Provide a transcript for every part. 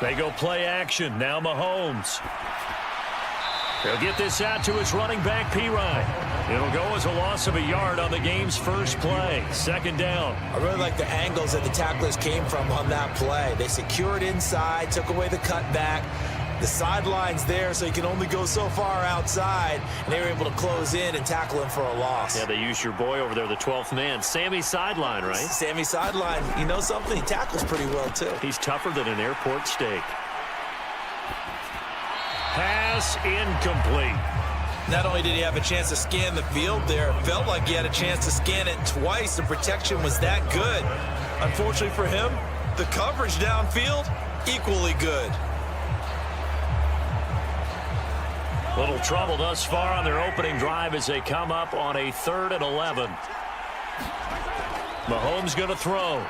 They go play action. Now Mahomes. He'll get this out to his running back, Pirine. It'll go as a loss of a yard on the game's first play. Second down. I really like the angles that the tacklers came from on that play. They secured inside, took away the cutback. The sideline's there, so you can only go so far outside, and they were able to close in and tackle him for a loss. Yeah, they used your boy over there, the 12th man. Sammy Sideline, right? Sammy Sideline. You know something? He tackles pretty well, too. He's tougher than an airport steak. Pass incomplete. Not only did he have a chance to scan the field there, it felt like he had a chance to scan it twice. The protection was that good. Unfortunately for him, the coverage downfield, equally good. Little trouble thus far on their opening drive as they come up on a 3rd and 11. Mahomes going to throw.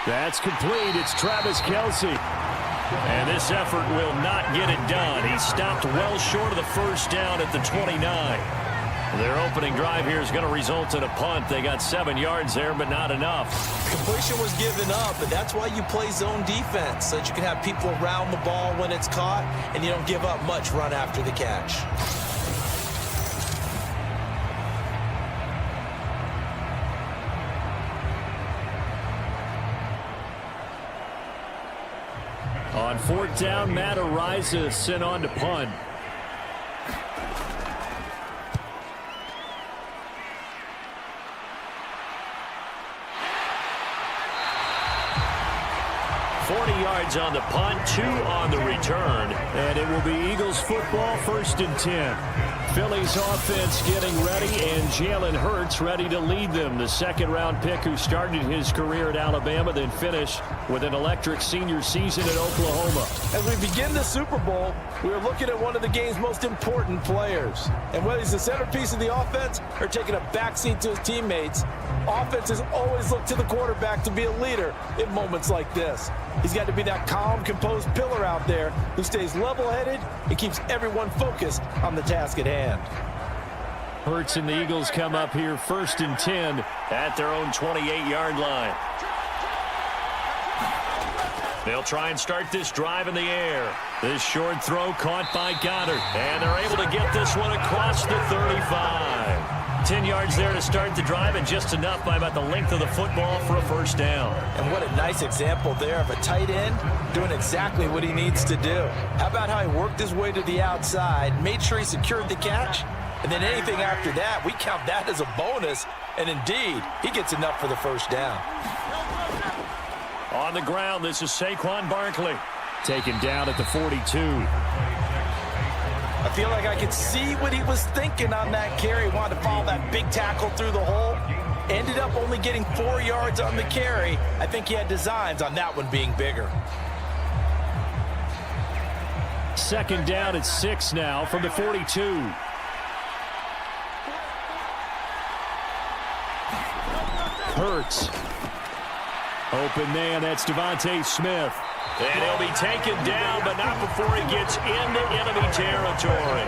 That's complete. It's Travis Kelce. And this effort will not get it done. He stopped well short of the first down at the 29. Their opening drive here is going to result in a punt. They got 7 yards there, but not enough. Completion was given up, but that's why you play zone defense, so that you can have people around the ball when it's caught, and you don't give up much run after the catch. On 4th down, Matt Araiza sent on to punt. On the punt, 2 on the return, and it will be Eagles football, 1st and 10. Philly's offense getting ready, and Jalen Hurts ready to lead them. The 2nd-round pick who started his career at Alabama, then finished with an electric senior season at Oklahoma. As we begin the Super Bowl, we are looking at one of the game's most important players. And whether he's the centerpiece of the offense or taking a backseat to his teammates, offenses always look to the quarterback to be a leader in moments like this. He's got to be that calm, composed pillar out there who stays level-headed and keeps everyone focused on the task at hand. Hurts and the Eagles come up here 1st and 10 at their own 28-yard line. They'll try and start this drive in the air. This short throw caught by Goddard, and they're able to get this one across the 35. 10 yards there to start the drive, and just enough by about the length of the football for a 1st down. And what a nice example there of a tight end doing exactly what he needs to do. How about how he worked his way to the outside, made sure he secured the catch, and then anything after that, we count that as a bonus. And indeed, he gets enough for the 1st down. On the ground, this is Saquon Barkley. Taken down at the 42. I feel like I could see what he was thinking on that carry. He wanted to follow that big tackle through the hole. Ended up only getting 4 yards on the carry. I think he had designs on that one being bigger. 2nd down at 6 now from the 42. Hurts. Open man, that's Devontae Smith. And he'll be taken down, but not before he gets into enemy territory.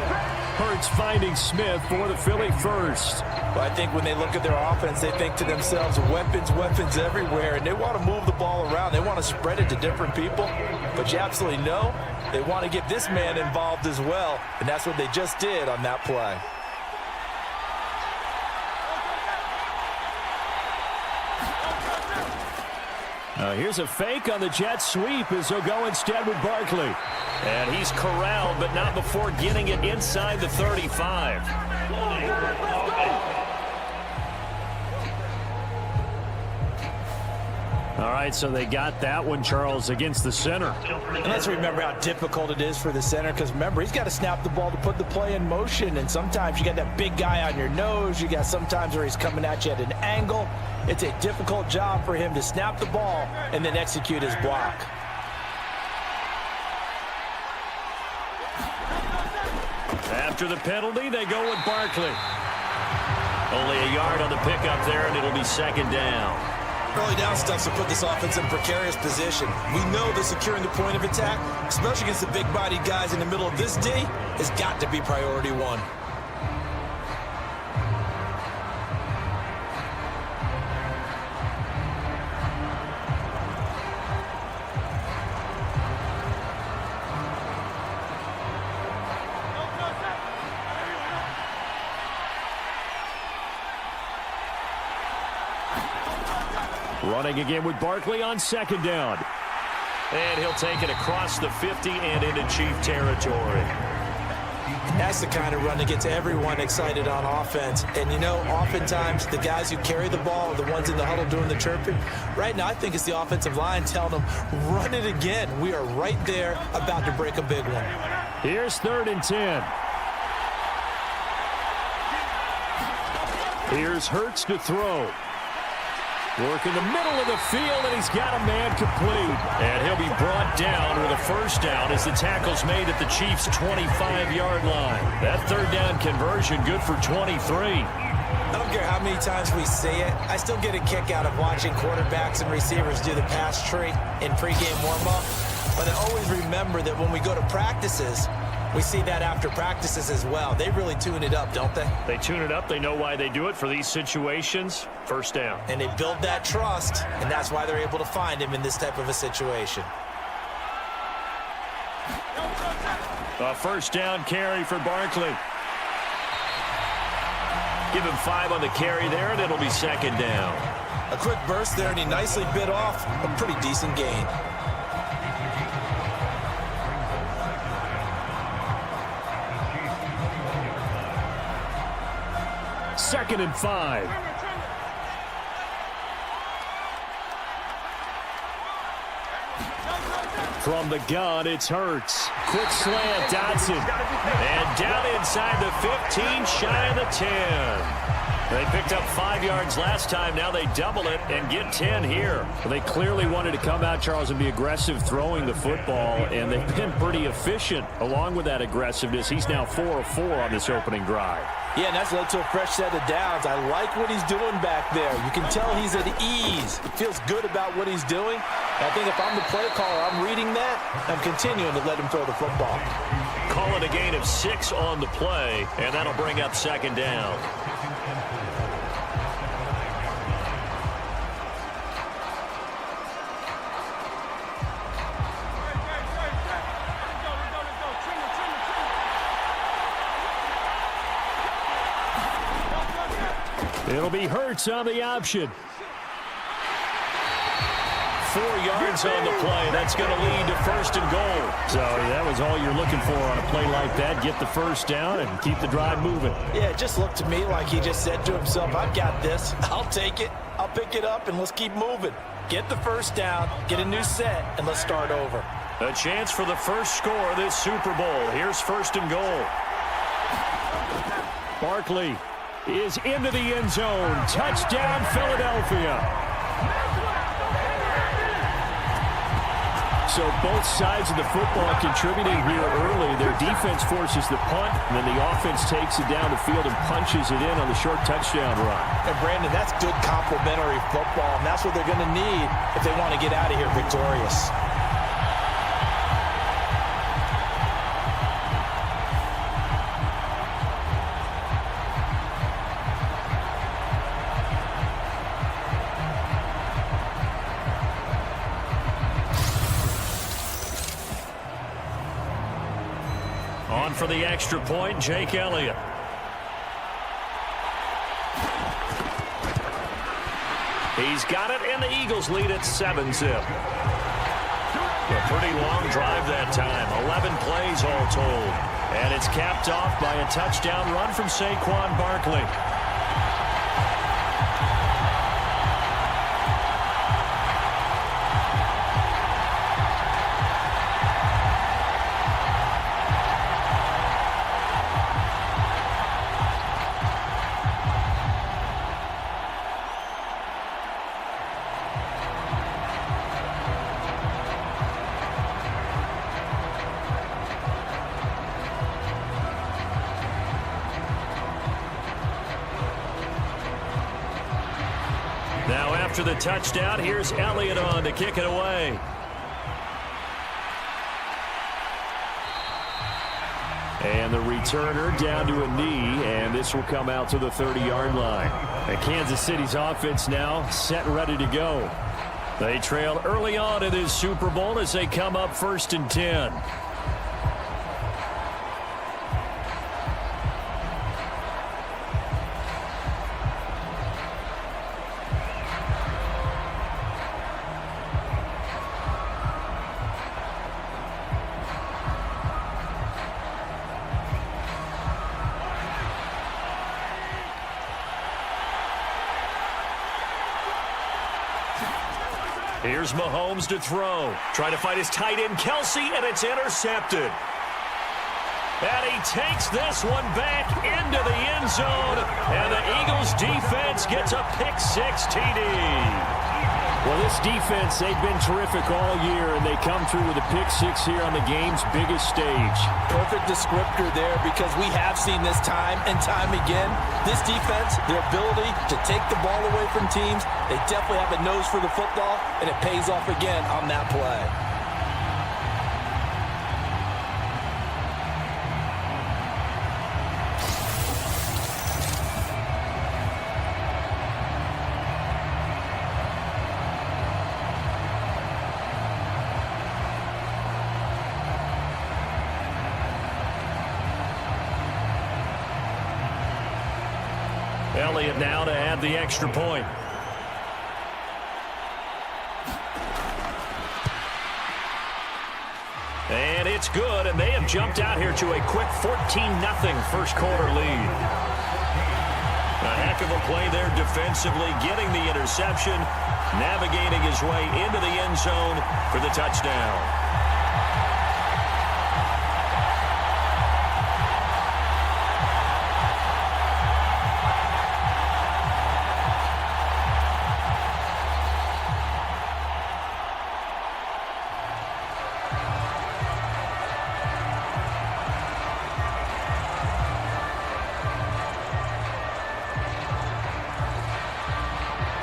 Hurts finding Smith for the Philly first. Well, I think when they look at their offense, they think to themselves, weapons, weapons everywhere, and they want to move the ball around. They want to spread it to different people, but you absolutely know they want to get this man involved as well, and that's what they just did on that play. Here's a fake on the jet sweep as they'll go instead with Barkley. And he's corralled, but not before getting it inside the 35. All right, so they got that one, Charles, against the center. And let's remember how difficult it is for the center, because remember, he's got to snap the ball to put the play in motion, and sometimes you got that big guy on your nose. You got sometimes where he's coming at you at an angle. It's a difficult job for him to snap the ball and then execute his block. After the penalty, they go with Barkley. Only a yard on the pickup there, and it'll be 2nd down. Early down stuff to put this offense in a precarious position. We know that securing the point of attack, especially against the big-bodied guys in the middle of this D, has got to be priority one. Running again with Barkley on second down. And he'll take it across the 50 and into Chief territory. That's the kind of run that gets everyone excited on offense. And, you know, oftentimes the guys who carry the ball are the ones in the huddle doing the chirping. Right now, I think it's the offensive line telling them, run it again. We are right there about to break a big one. Here's 3rd and 10. Here's Hurts to throw. Work in the middle of the field, and he's got a man complete. And he'll be brought down with a first down as the tackle's made at the Chiefs' 25-yard line. That 3rd down conversion good for 23. I don't care how many times we say it, I still get a kick out of watching quarterbacks and receivers do the pass tree in pregame warm-up. But I always remember that when we go to practices, we see that after practices as well. They really tune it up, don't they? They tune it up. They know why they do it for these situations. First down. And they build that trust, and that's why they're able to find him in this type of a situation. A first down carry for Barkley. Give him 5 on the carry there, and it'll be second down. A quick burst there, and he nicely bit off a pretty decent gain. Second and 5. From the gun, it's Hurts. Quick slant, Dodson. And down inside the 15, shy of the 10. They picked up 5 yards last time. Now they double it and get 10 here. Well, they clearly wanted to come out, Charles, and be aggressive throwing the football, and they've been pretty efficient along with that aggressiveness. He's now 4 of 4 on this opening drive. Yeah, and that's led to a fresh set of downs. I like what he's doing back there. You can tell he's at ease. He feels good about what he's doing. I think if I'm the play caller, I'm reading that. I'm continuing to let him throw the football. Call it a gain of 6 on the play, and that'll bring up second down. It'll be Hurts on the option. 4 yards on the play. That's going to lead to 1st and goal. So that was all you're looking for on a play like that. Get the first down and keep the drive moving. Yeah, it just looked to me like he just said to himself, I've got this. I'll take it. I'll pick it up, and let's keep moving. Get the first down, get a new set, and let's start over. A chance for the first score of this Super Bowl. Here's 1st and goal. Barkley is into the end zone. Touchdown, Philadelphia. So both sides of the football contributing here early. Their defense forces the punt, and then the offense takes it down the field and punches it in on the short touchdown run. And Brandon, that's good complementary football, and that's what they're going to need if they want to get out of here victorious. On for the extra point, Jake Elliott. He's got it, and the Eagles lead at 7-zip. A pretty long drive that time, 11 plays all told. And it's capped off by a touchdown run from Saquon Barkley. Now after the touchdown, here's Elliott on to kick it away. And the returner down to a knee, and this will come out to the 30-yard line. And Kansas City's offense now set and ready to go. They trail early on in this Super Bowl as they come up 1st and 10. Here's Mahomes to throw. Trying to find his tight end, Kelsey, and it's intercepted. And he takes this one back into the end zone. And the Eagles defense gets a pick-6 TD. Well, this defense, they've been terrific all year, and they come through with a pick-6 here on the game's biggest stage. Perfect descriptor there, because we have seen this time and time again. This defense, their ability to take the ball away from teams, they definitely have a nose for the football, and it pays off again on that play. Elliott now to add the extra point. And it's good, and they have jumped out here to a quick 14-0 first quarter lead. A heck of a play there defensively, getting the interception, navigating his way into the end zone for the touchdown.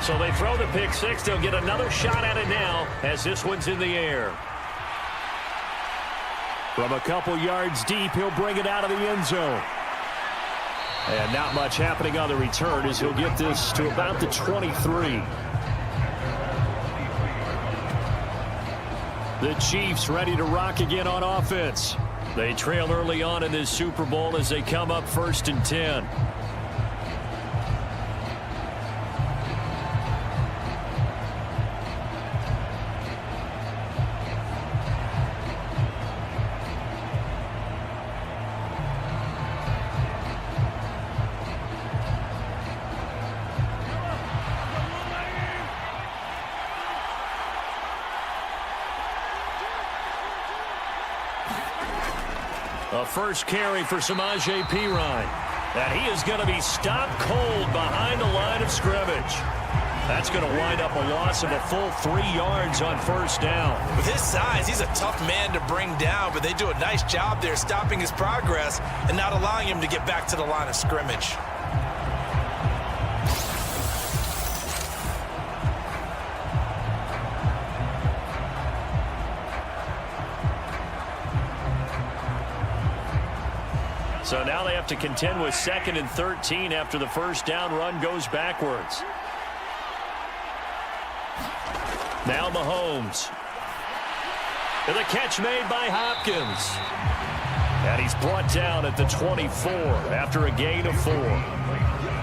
So they throw the pick-6. They'll get another shot at it now as this one's in the air. From a couple yards deep, he'll bring it out of the end zone. And not much happening on the return as he'll get this to about the 23. The Chiefs ready to rock again on offense. They trail early on in this Super Bowl as they come up 1st and 10. A first carry for Samaje Perine. And he is going to be stopped cold behind the line of scrimmage. That's going to wind up a loss of a full 3 yards on first down. With his size, he's a tough man to bring down, but they do a nice job there stopping his progress and not allowing him to get back to the line of scrimmage. So now they have to contend with 2nd and 13 after the first down run goes backwards. Now Mahomes. And the catch made by Hopkins. And he's brought down at the 24 after a gain of 4.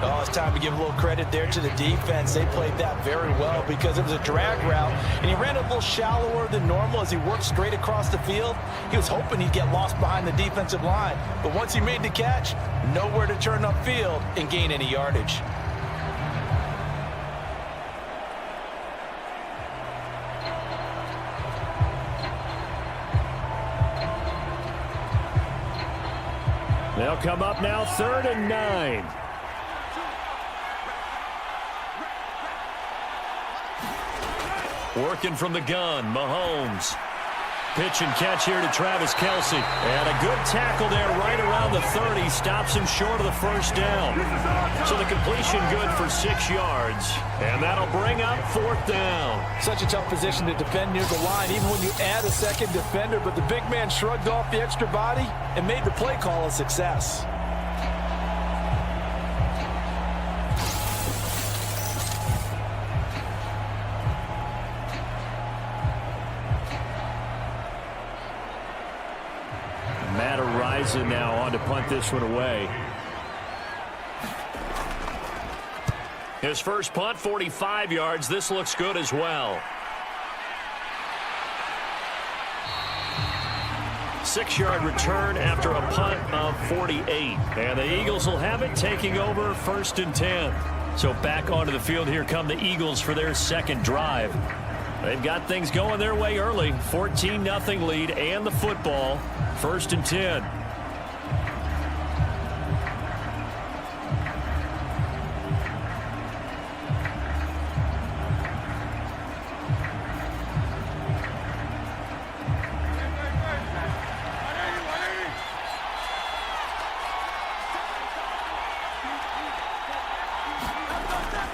Oh, it's time to give a little credit there to the defense. They played that very well because it was a drag route, and he ran a little shallower than normal as he worked straight across the field. He was hoping he'd get lost behind the defensive line, but once he made the catch, nowhere to turn upfield and gain any yardage. They'll come up now 3rd and 9. Working from the gun, Mahomes. Pitch and catch here to Travis Kelsey. And a good tackle there right around the 30. Stops him short of the first down. So the completion good for 6 yards. And that'll bring up 4th down. Such a tough position to defend near the line, even when you add a second defender. But the big man shrugged off the extra body and made the play call a success. Now on to punt this one away. His first punt, 45 yards. This looks good as well. 6-yard return after a punt of 48. And the Eagles will have it, taking over 1st and 10. So back onto the field here come the Eagles for their second drive. They've got things going their way early. 14-0 lead and the football. 1st and 10.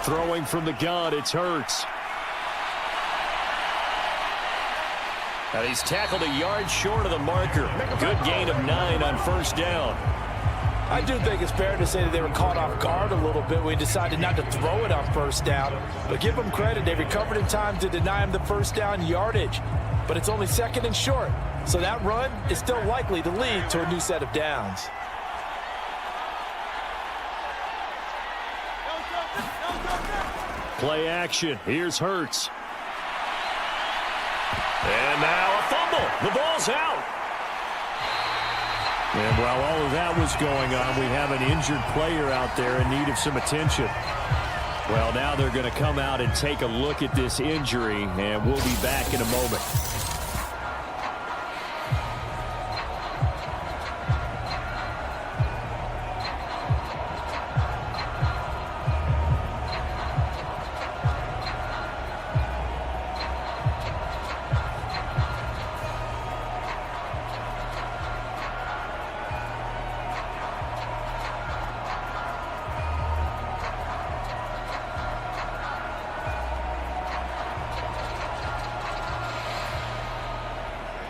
Throwing from the gun, it's Hurts. And he's tackled a yard short of the marker. Good gain of 9 on 1st down. I do think it's fair to say that they were caught off guard a little bit when he decided not to throw it on 1st down. But give them credit, they recovered in time to deny him the 1st down yardage. But it's only 2nd and short, so that run is still likely to lead to a new set of downs. Play action. Here's Hurts. And now a fumble. The ball's out. And while all of that was going on, we have an injured player out there in need of some attention. Well, now they're going to come out and take a look at this injury, and we'll be back in a moment.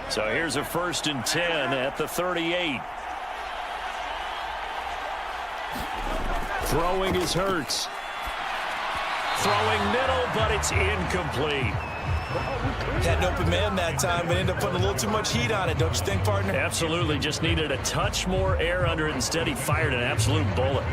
So here's a 1st and 10 at the 38. Throwing is Hurts. Throwing middle, but it's incomplete. Had an open man that time, but ended up putting a little too much heat on it, don't you think, partner? Absolutely. Just needed a touch more air under it. Instead, he fired an absolute bullet.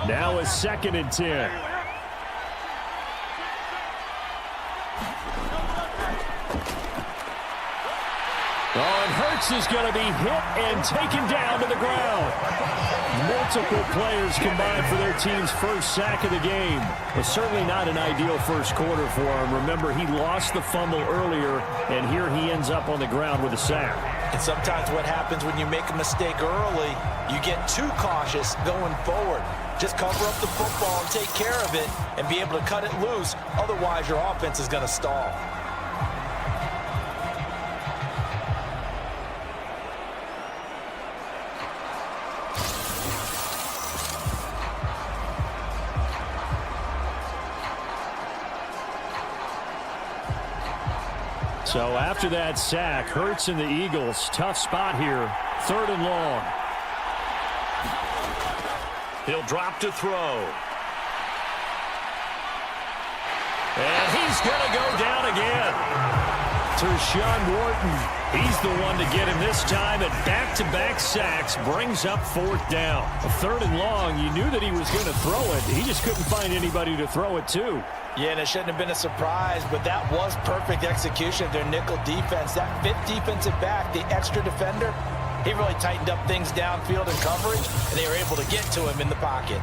Now a 2nd and 10. And Hurts is going to be hit and taken down to the ground. Multiple players combined for their team's 1st sack of the game. But certainly not an ideal 1st quarter for him. Remember, he lost the fumble earlier, and here he ends up on the ground with a sack. And sometimes what happens when you make a mistake early, you get too cautious going forward. Just cover up the football and take care of it and be able to cut it loose. Otherwise, your offense is going to stall. So after that sack, Hurts and the Eagles, tough spot here. 3rd and long. He'll drop to throw. And he's going to go down again. Tershawn Wharton, he's the one to get him this time at back-to-back sacks, brings up 4th down. 3rd and long, you knew that he was going to throw it. He just couldn't find anybody to throw it to. Yeah, and it shouldn't have been a surprise, but that was perfect execution of their nickel defense. That 5th defensive back, the extra defender, he really tightened up things downfield in coverage, and they were able to get to him in the pocket.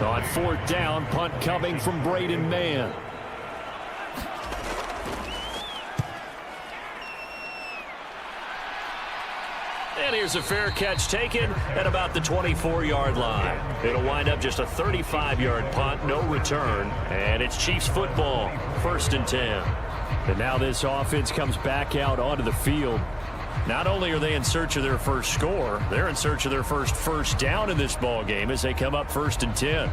On 4th down, punt coming from Braden Mann. And here's a fair catch taken at about the 24-yard line. It'll wind up just a 35-yard punt, no return. And it's Chiefs football, 1st and 10. And now this offense comes back out onto the field. Not only are they in search of their first score, they're in search of their first down in this ball game as they come up 1st and 10.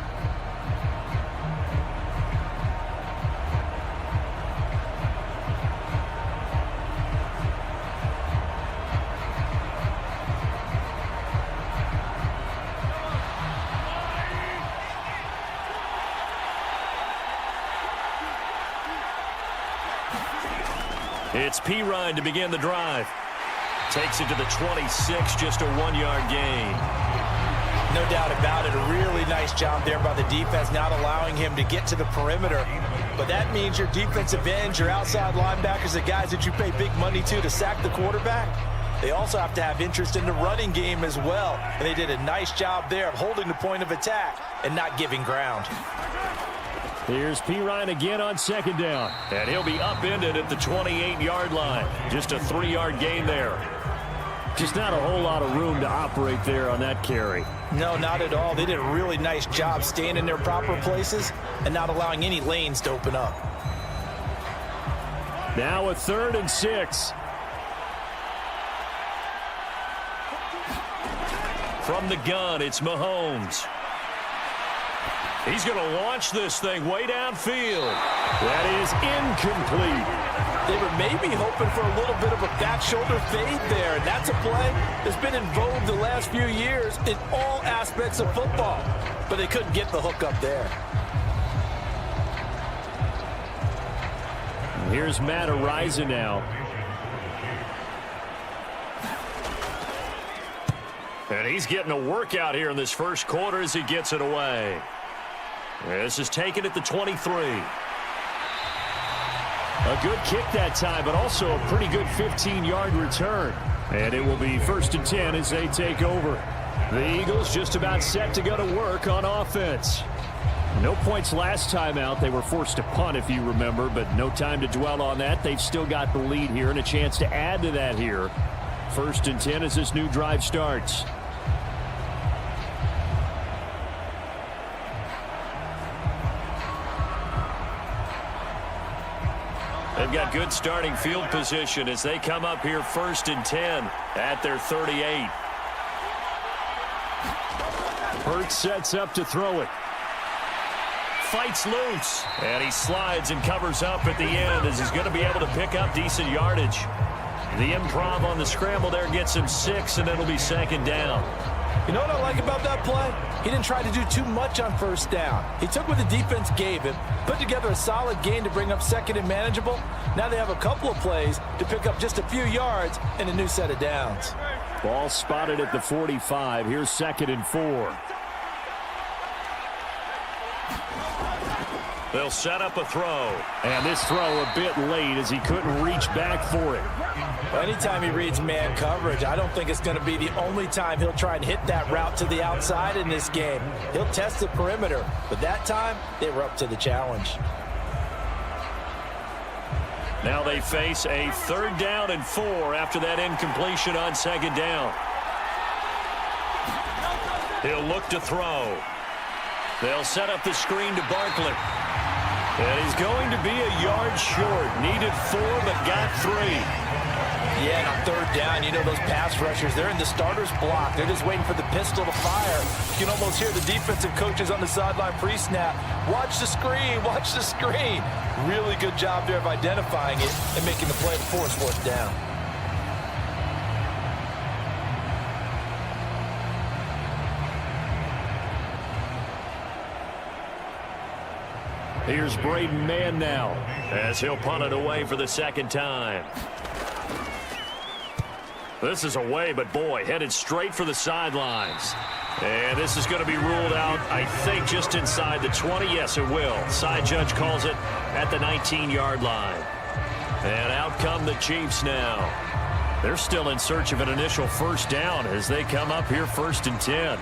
It's Pirine to begin the drive. Takes it to the 26, just a 1-yard gain. No doubt about it. A really nice job there by the defense, not allowing him to get to the perimeter. But that means your defensive ends, your outside linebackers, the guys that you pay big money to sack the quarterback, they also have to have interest in the running game as well. And they did a nice job there of holding the point of attack and not giving ground. Here's Pirine again on second down. And he'll be upended at the 28-yard line. Just a 3-yard gain there. Just not a whole lot of room to operate there on that carry. No, not at all. They did a really nice job staying in their proper places and not allowing any lanes to open up. Now a 3rd and 6. From the gun, it's Mahomes. He's going to launch this thing way downfield. That is incomplete. They were maybe hoping for a little bit of a back shoulder fade there, and that's a play that's been in vogue the last few years in all aspects of football. But they couldn't get the hook up there. Here's Matt Araiza now. And he's getting a workout here in this first quarter as he gets it away. This is taken at the 23. A good kick that time, but also a pretty good 15-yard return. And it will be 1st and 10 as they take over. The Eagles just about set to go to work on offense. No points last time out. They were forced to punt, if you remember, but no time to dwell on that. They've still got the lead here and a chance to add to that here. 1st and 10 as this new drive starts. They've got good starting field position as they come up here 1st and 10 at their 38. Hurts sets up to throw it. Fights loose. And he slides and covers up at the end as he's going to be able to pick up decent yardage. The improv on the scramble there gets him 6, and it'll be 2nd down. You know what I like about that play? He didn't try to do too much on 1st down. He took what the defense gave him, put together a solid gain to bring up 2nd and manageable. Now they have a couple of plays to pick up just a few yards and a new set of downs. Ball spotted at the 45. Here's 2nd and 4. They'll set up a throw. And this throw a bit late as he couldn't reach back for it. Well, anytime he reads man coverage, I don't think it's going to be the only time he'll try and hit that route to the outside in this game. He'll test the perimeter, but that time they were up to the challenge. Now they face a 3rd down and 4 after that incompletion on 2nd down. He'll look to throw. They'll set up the screen to Barkley. And he's going to be a yard short. Needed 4, but got 3. Yeah, and on 3rd down, you know those pass rushers, they're in the starter's block. They're just waiting for the pistol to fire. You can almost hear the defensive coaches on the sideline pre-snap. Watch the screen, watch the screen. Really good job there of identifying it and making the play to force 4th down. Here's Braden Mann now as he'll punt it away for the 2nd time. This is away, but boy, headed straight for the sidelines. And this is going to be ruled out, I think, just inside the 20. Yes, it will. Side judge calls it at the 19-yard line. And out come the Chiefs now. They're still in search of an initial 1st down as they come up here 1st and 10.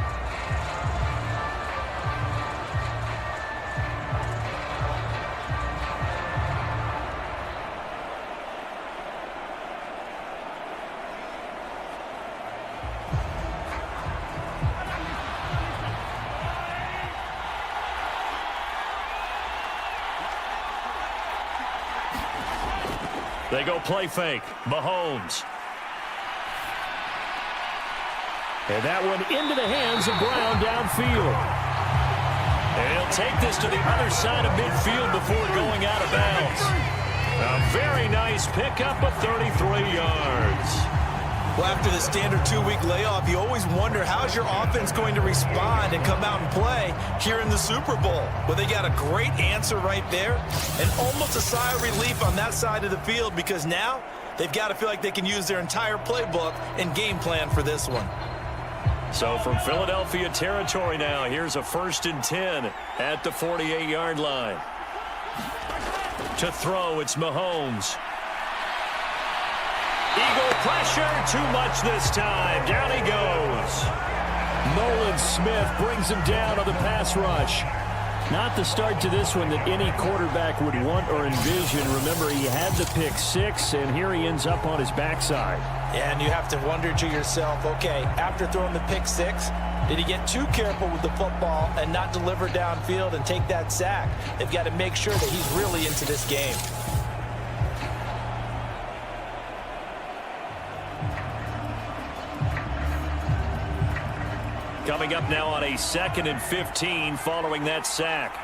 They go play fake. Mahomes. And that one into the hands of Brown downfield. And he'll take this to the other side of midfield before going out of bounds. A very nice pickup of 33 yards. Well, after the standard 2-week layoff, you always wonder how's your offense going to respond and come out and play here in the Super Bowl. Well, they got a great answer right there and almost a sigh of relief on that side of the field because now they've got to feel like they can use their entire playbook and game plan for this one. So from Philadelphia territory now, here's a 1st and 10 at the 48-yard line. To throw, it's Mahomes. Eagle pressure, too much this time. Down he goes. Nolan Smith brings him down on the pass rush. Not the start to this one that any quarterback would want or envision. Remember, he had the pick 6, and here he ends up on his backside. Yeah, and you have to wonder to yourself, okay, after throwing the pick 6, did he get too careful with the football and not deliver downfield and take that sack? They've got to make sure that he's really into this game. Coming up now on a 2nd and 15 following that sack.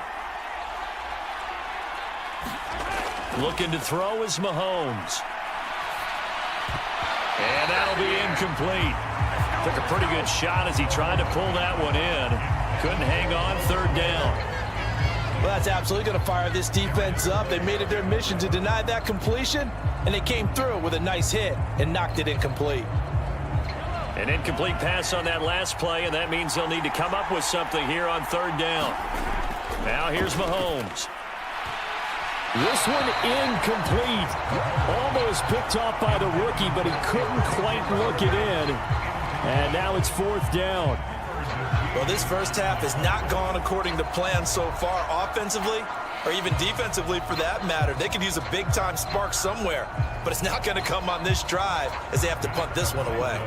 Looking to throw is Mahomes. And that'll be incomplete. Took a pretty good shot as he tried to pull that one in. Couldn't hang on, 3rd down. Well, that's absolutely going to fire this defense up. They made it their mission to deny that completion, and they came through with a nice hit and knocked it incomplete. An incomplete pass on that last play, and that means they'll need to come up with something here on 3rd down. Now here's Mahomes. This one incomplete. Almost picked off by the rookie, but he couldn't quite look it in. And now it's 4th down. Well, this first half has not gone according to plan so far offensively or even defensively for that matter. They could use a big-time spark somewhere, but it's not going to come on this drive as they have to punt this one away.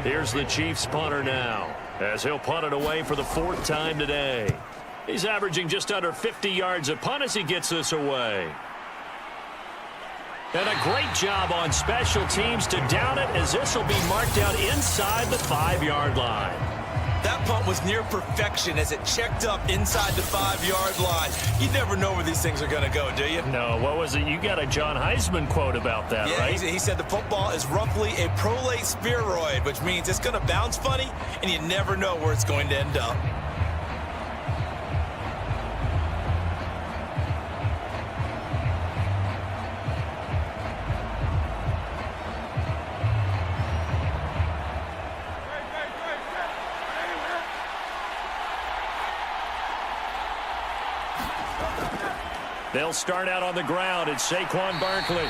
Here's the Chiefs punter now as he'll punt it away for the 4th time today. He's averaging just under 50 yards a punt as he gets this away. And a great job on special teams to down it as this will be marked out inside the 5-yard line. That punt was near perfection as it checked up inside the 5-yard line. You never know where these things are going to go, do you? No, what was it? You got a John Heisman quote about that, yeah, right? He said the football is roughly a prolate spheroid, which means it's going to bounce funny, and you never know where it's going to end up. They'll start out on the ground. It's Saquon Barkley.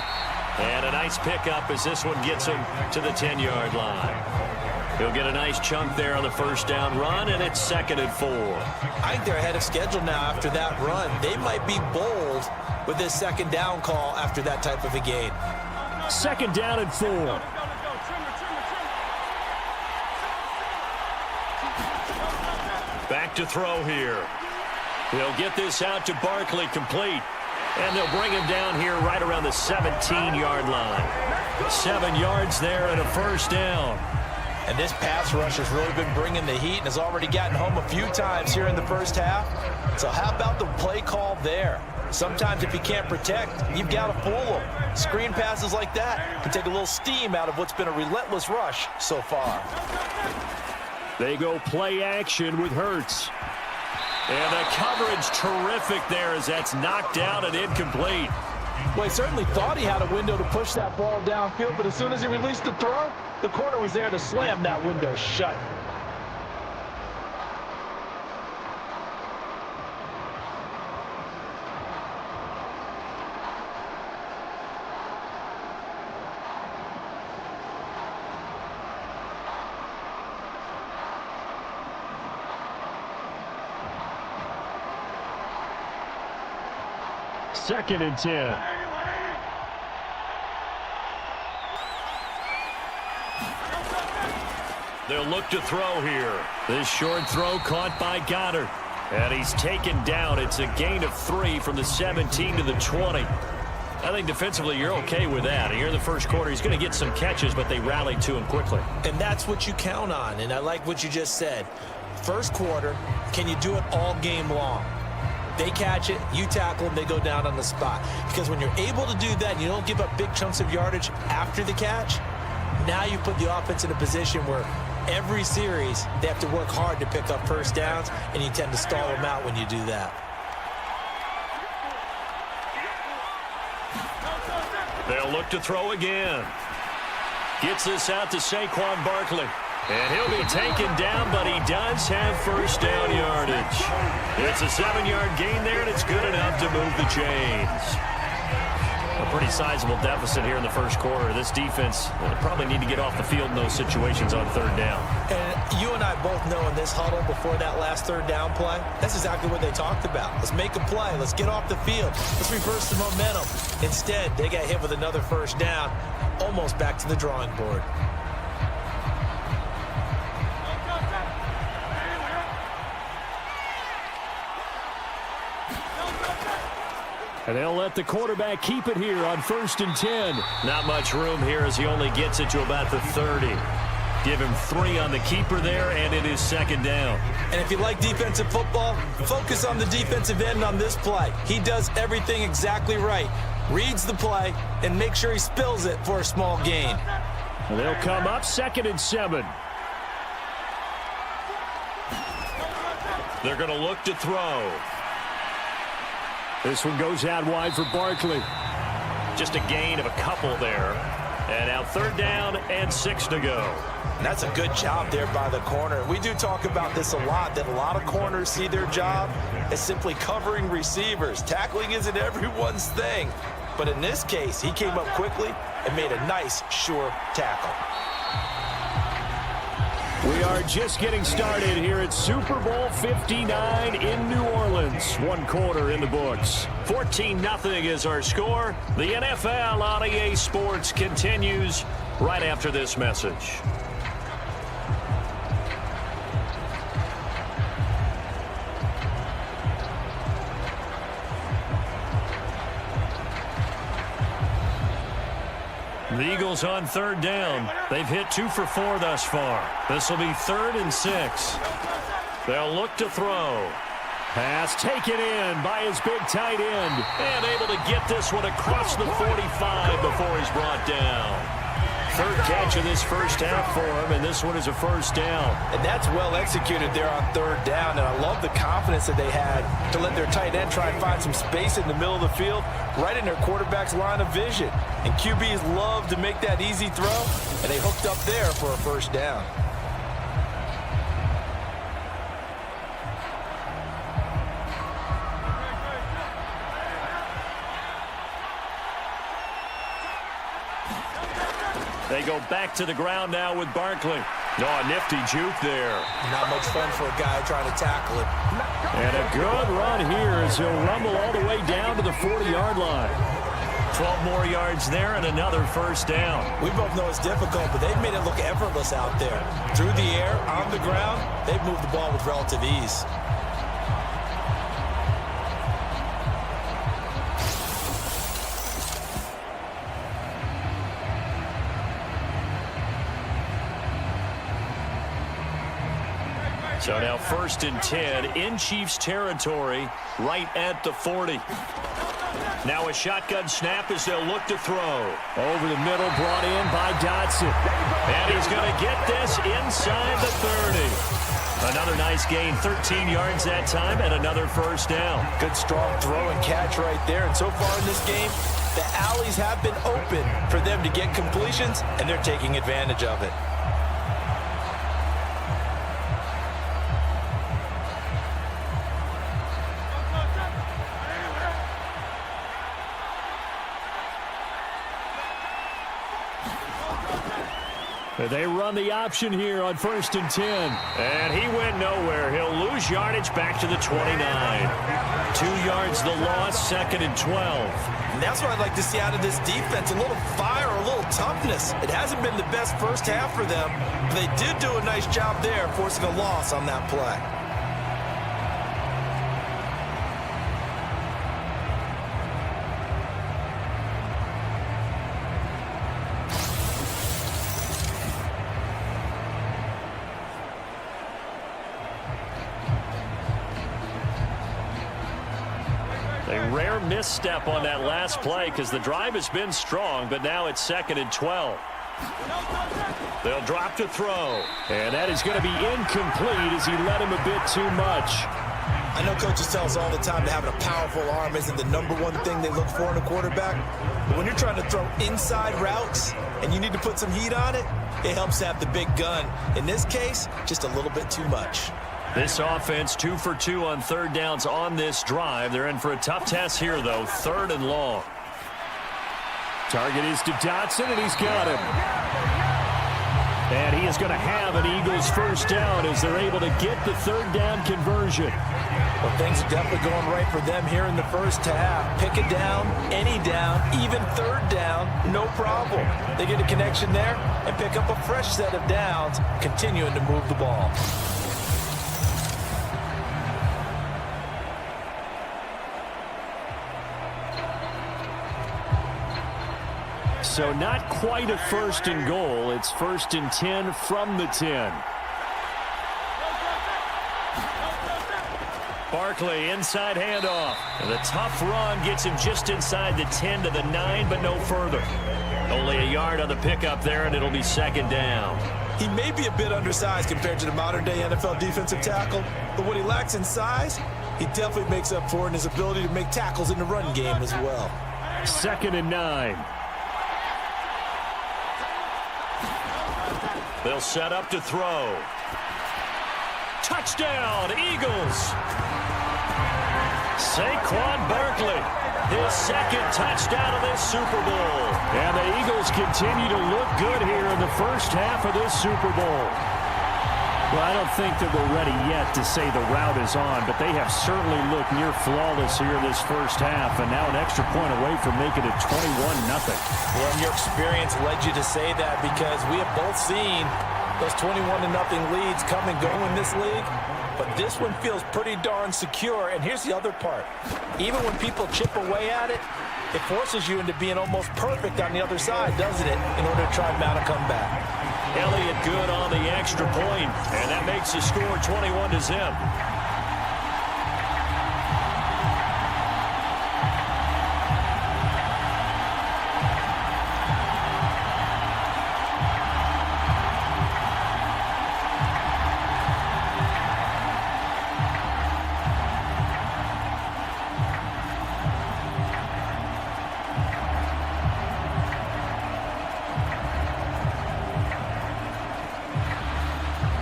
And a nice pickup as this one gets him to the 10-yard line. He'll get a nice chunk there on the 1st down run, and it's 2nd and 4. I think they're ahead of schedule now after that run. They might be bold with this 2nd down call after that type of a gain. 2nd down and 4. Back to throw here. He'll get this out to Barkley, complete. And they'll bring him down here right around the 17-yard line. 7 yards there and a 1st down. And this pass rush has really been bringing the heat and has already gotten home a few times here in the first half. So how about the play call there? Sometimes if you can't protect, you've got to fool them. Screen passes like that can take a little steam out of what's been a relentless rush so far. They go play action with Hurts. And the coverage terrific there as that's knocked down and incomplete. Well, he certainly thought he had a window to push that ball downfield, but as soon as he released the throw, the corner was there to slam that window shut. Second and 10. They'll look to throw here. This short throw caught by Goddard. And he's taken down. It's a gain of 3 from the 17 to the 20. I think defensively you're okay with that. Here in the first quarter, he's going to get some catches, but they rallied to him quickly. And that's what you count on. And I like what you just said. First quarter, can you do it all game long? They catch it, you tackle them, they go down on the spot. Because when you're able to do that, you don't give up big chunks of yardage after the catch, now you put the offense in a position where every series they have to work hard to pick up first downs, and you tend to stall them out when you do that. They'll look to throw again. Gets this out to Saquon Barkley. And he'll be taken down, but he does have first down yardage. It's a 7-yard gain there, and it's good enough to move the chains. A pretty sizable deficit here in the first quarter. This defense probably need to get off the field in those situations on third down. And you and I both know in this huddle before that last third down play, that's exactly what they talked about. Let's make a play. Let's get off the field. Let's reverse the momentum. Instead, they got hit with another first down, almost back to the drawing board. And they'll let the quarterback keep it here on 1st and 10. Not much room here as he only gets it to about the 30. Give him 3 on the keeper there, and it is 2nd down. And if you like defensive football, focus on the defensive end on this play. He does everything exactly right. Reads the play and make sure he spills it for a small gain. And they'll come up 2nd and 7. They're going to look to throw. This one goes out wide for Barkley. Just a gain of a couple there. And now 3rd down and 6 to go. And that's a good job there by the corner. We do talk about this a lot, that a lot of corners see their job as simply covering receivers. Tackling isn't everyone's thing. But in this case, he came up quickly and made a nice, sure tackle. We are just getting started here at Super Bowl 59 in New Orleans. 1 quarter in the books. 14-0 is our score. The NFL on EA Sports continues right after this message. The Eagles on 3rd down. They've hit 2 for 4 thus far. This will be 3rd and 6. They'll look to throw. Pass taken in by his big tight end. And able to get this one across the 45 before he's brought down. 3rd catch of this first half for him, and this one is a first down. And that's well executed there on 3rd down, and I love the confidence that they had to let their tight end try and find some space in the middle of the field, right in their quarterback's line of vision. And QBs love to make that easy throw, and they hooked up there for a first down. They go back to the ground now with Barkley. Oh, a nifty juke there. Not much fun for a guy trying to tackle it. And a good run here as he'll rumble all the way down to the 40-yard line. 12 more yards there and another first down. We both know it's difficult, but they've made it look effortless out there. Through the air, on the ground, they've moved the ball with relative ease. So now 1st and 10 in Chiefs territory, right at the 40. Now a shotgun snap as they'll look to throw. Over the middle, brought in by Dotson. And he's going to get this inside the 30. Another nice gain, 13 yards that time, and another first down. Good strong throw and catch right there. And so far in this game, the alleys have been open for them to get completions, and they're taking advantage of it. They run the option here on 1st and 10. And he went nowhere. He'll lose yardage back to the 29. 2 yards the loss, 2nd and 12. And that's what I'd like to see out of this defense. A little fire, a little toughness. It hasn't been the best first half for them, but they did do a nice job there, forcing a loss on that play. A rare misstep on that last play because the drive has been strong, but now it's 2nd and 12. They'll drop to throw. And that is going to be incomplete as he led him a bit too much. I know coaches tell us all the time that having a powerful arm isn't the #1 thing they look for in a quarterback. But when you're trying to throw inside routes and you need to put some heat on it, it helps to have the big gun. In this case, just a little bit too much. This offense 2 for 2 on third downs on this drive. They're in for a tough test here, though. 3rd and long. Target is to Dotson, and he's got him. And he is going to have an Eagles first down as they're able to get the 3rd down conversion. Well, things are definitely going right for them here in the first half. Pick a down, any down, even 3rd down, no problem. They get a connection there and pick up a fresh set of downs, continuing to move the ball. So not quite a 1st and goal. It's 1st and 10 from the 10. Barkley, inside handoff. And the tough run gets him just inside the 10 to the 9, but no further. Only a yard on the pickup there, and it'll be 2nd down. He may be a bit undersized compared to the modern-day NFL defensive tackle, but what he lacks in size, he definitely makes up for in his ability to make tackles in the run game as well. 2nd and 9. They'll set up to throw. Touchdown, Eagles! Saquon Barkley, his 2nd touchdown of this Super Bowl. And the Eagles continue to look good here in the first half of this Super Bowl. Well, I don't think that we're ready yet to say the route is on, but they have certainly looked near flawless here this first half, and now an extra point away from making it 21-0. Well, your experience led you to say that because we have both seen those 21-0 leads come and go in this league, but this one feels pretty darn secure. And here's the other part. Even when people chip away at it, it forces you into being almost perfect on the other side, doesn't it, in order to try and mount a comeback. Elliott good on the extra point, and that makes the score 21-0.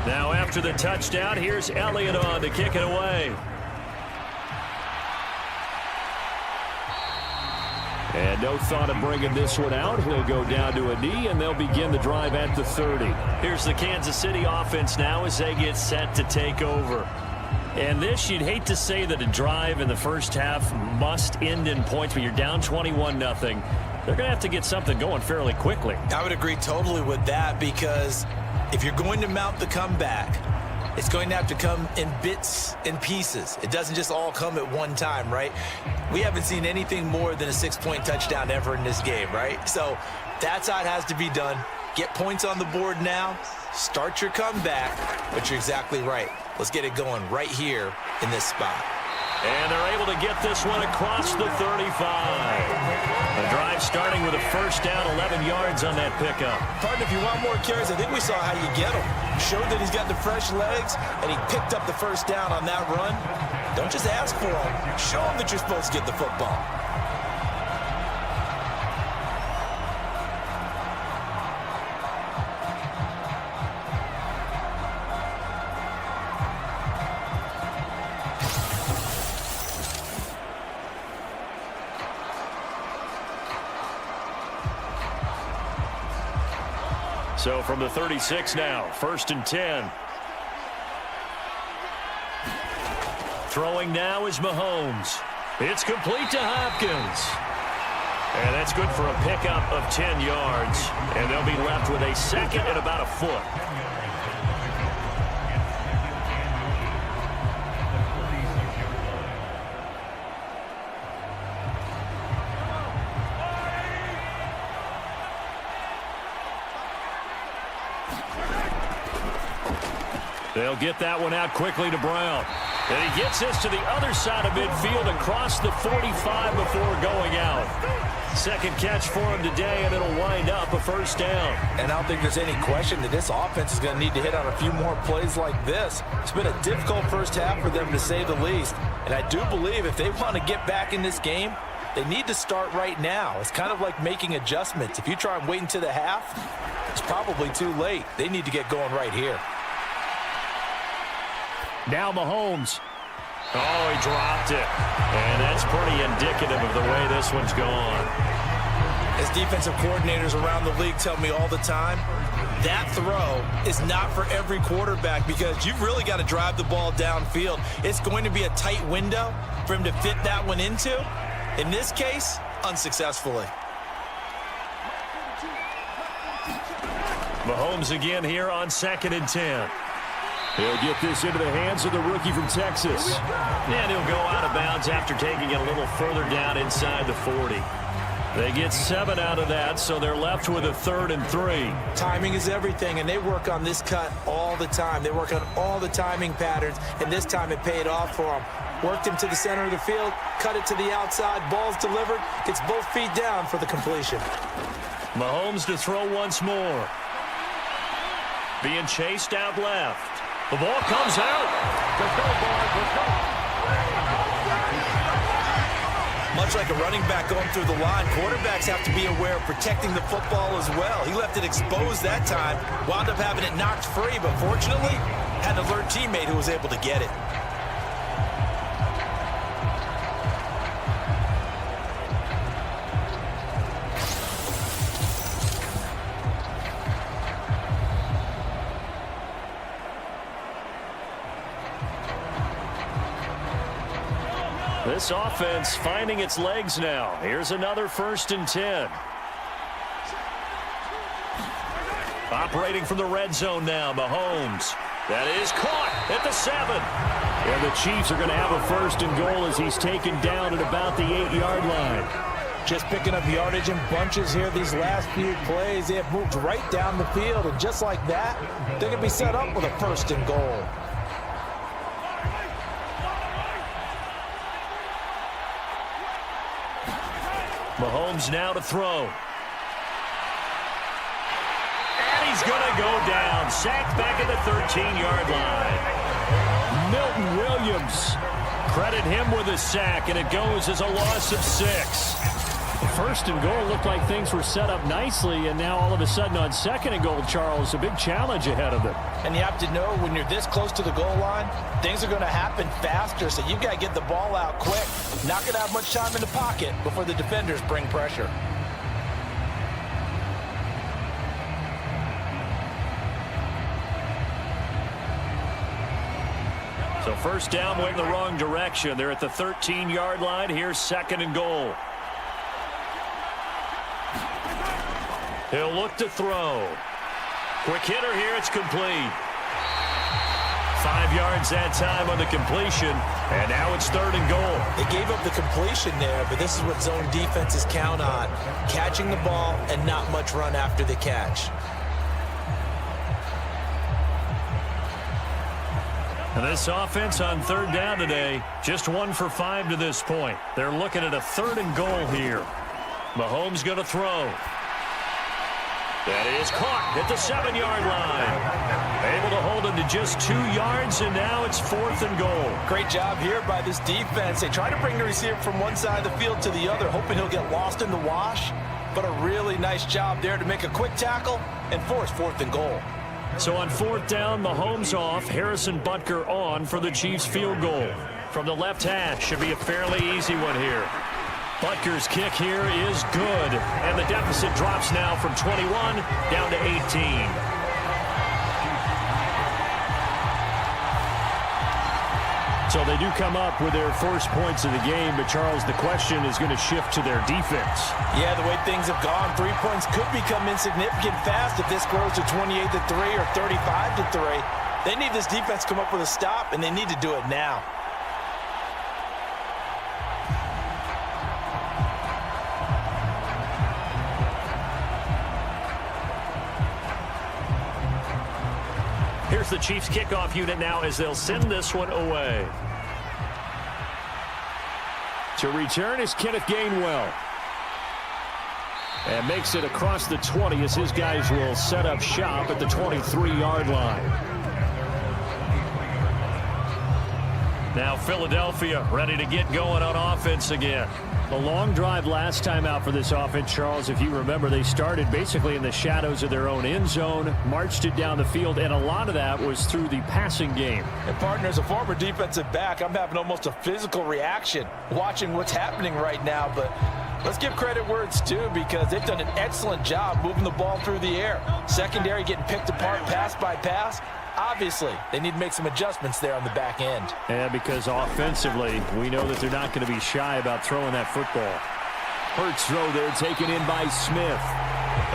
Now after the touchdown, here's Elliott on to kick it away. And no thought of bringing this one out. He'll go down to a knee, and they'll begin the drive at the 30. Here's the Kansas City offense now as they get set to take over. And this, you'd hate to say that a drive in the first half must end in points, but you're down 21-0. They're going to have to get something going fairly quickly. I would agree totally with that because if you're going to mount the comeback, it's going to have to come in bits and pieces. It doesn't just all come at one time, right? We haven't seen anything more than a 6-point touchdown ever in this game, right? So that's how it has to be done. Get points on the board now. Start your comeback. But you're exactly right. Let's get it going right here in this spot. And they're able to get this one across the 35. The drive starting with a first down, 11 yards on that pickup. Pardon, if you want more carries, I think we saw how you get him. Showed that he's got the fresh legs, and he picked up the first down on that run. Don't just ask for him. Show him that you're supposed to get the football. So from the 36 now, 1st and 10. Throwing now is Mahomes. It's complete to Hopkins. And that's good for a pickup of 10 yards. And they'll be left with a 2nd and about a foot. They'll get that one out quickly to Brown. And he gets this to the other side of midfield across the 45 before going out. Second catch for him today, and it'll wind up a first down. And I don't think there's any question that this offense is going to need to hit on a few more plays like this. It's been a difficult first half for them, to say the least. And I do believe if they want to get back in this game, they need to start right now. It's kind of like making adjustments. If you try and wait until the half, it's probably too late. They need to get going right here. Now Mahomes. Oh, he dropped it. And that's pretty indicative of the way this one's gone. As defensive coordinators around the league tell me all the time, that throw is not for every quarterback because you've really got to drive the ball downfield. It's going to be a tight window for him to fit that one into. In this case, unsuccessfully. Mahomes again here on 2nd and 10. He'll get this into the hands of the rookie from Texas. And he'll go out of bounds after taking it a little further down inside the 40. They get 7 out of that, so they're left with a 3rd and 3. Timing is everything, and they work on this cut all the time. They work on all the timing patterns, and this time it paid off for them. Worked him to the center of the field, cut it to the outside, ball's delivered, gets both feet down for the completion. Mahomes to throw once more. Being chased out left. The ball comes out. Let's go, boys. Let's go. Much like a running back going through the line, quarterbacks have to be aware of protecting the football as well. He left it exposed that time, wound up having it knocked free, but fortunately, had an alert teammate who was able to get it. This offense finding its legs now. Here's another 1st and 10. Operating from the red zone now, Mahomes. That is caught at the 7. And the Chiefs are going to have a 1st and goal as he's taken down at about the 8-yard line. Just picking up yardage in bunches here these last few plays. They have moved right down the field, and just like that, they're going to be set up with a 1st and goal. Mahomes now to throw. And he's going to go down. Sacked back at the 13-yard line. Milton Williams. Credit him with a sack, and it goes as a loss of 6. 1st and goal looked like things were set up nicely, and now all of a sudden on 2nd and goal, Charles, a big challenge ahead of them. And you have to know when you're this close to the goal line, things are going to happen faster, so you've got to get the ball out quick. Not going to have much time in the pocket before the defenders bring pressure. So 1st down went in the wrong direction. They're at the 13-yard line. Here's 2nd and goal. He'll look to throw. Quick hitter here. It's complete. 5 yards that time on the completion. And now it's 3rd and goal. They gave up the completion there, but this is what zone defenses count on. Catching the ball and not much run after the catch. And this offense on 3rd down today, just 1 for 5 to this point. They're looking at a 3rd and goal here. Mahomes going to throw. That is caught at the 7-yard line. Able to hold him to just 2 yards, and now it's 4th and goal. Great job here by this defense. They try to bring the receiver from one side of the field to the other, hoping he'll get lost in the wash. But a really nice job there to make a quick tackle and force 4th and goal. So on 4th down, Mahomes off, Harrison Butker on for the Chiefs field goal. From the left hash, should be a fairly easy one here. Butker's kick here is good, and the deficit drops now from 21 down to 18. So they do come up with their first points of the game, but Charles, the question is going to shift to their defense. Yeah, the way things have gone, 3 points could become insignificant fast if this grows to 28-3 or 35-3. They need this defense to come up with a stop, and they need to do it now. Here's the Chiefs kickoff unit now as they'll send this one away. To return is Kenneth Gainwell. And makes it across the 20 as his guys will set up shop at the 23-yard line. Now Philadelphia ready to get going on offense again. A long drive last time out for this offense, Charles. If you remember, they started basically in the shadows of their own end zone, marched it down the field, and a lot of that was through the passing game. And partner, as a former defensive back, I'm having almost a physical reaction watching what's happening right now. But let's give credit where it's due, because they've done an excellent job moving the ball through the air. Secondary getting picked apart pass by pass. Obviously, they need to make some adjustments there on the back end. And because offensively, we know that they're not going to be shy about throwing that football. Hurts throw there, taken in by Smith.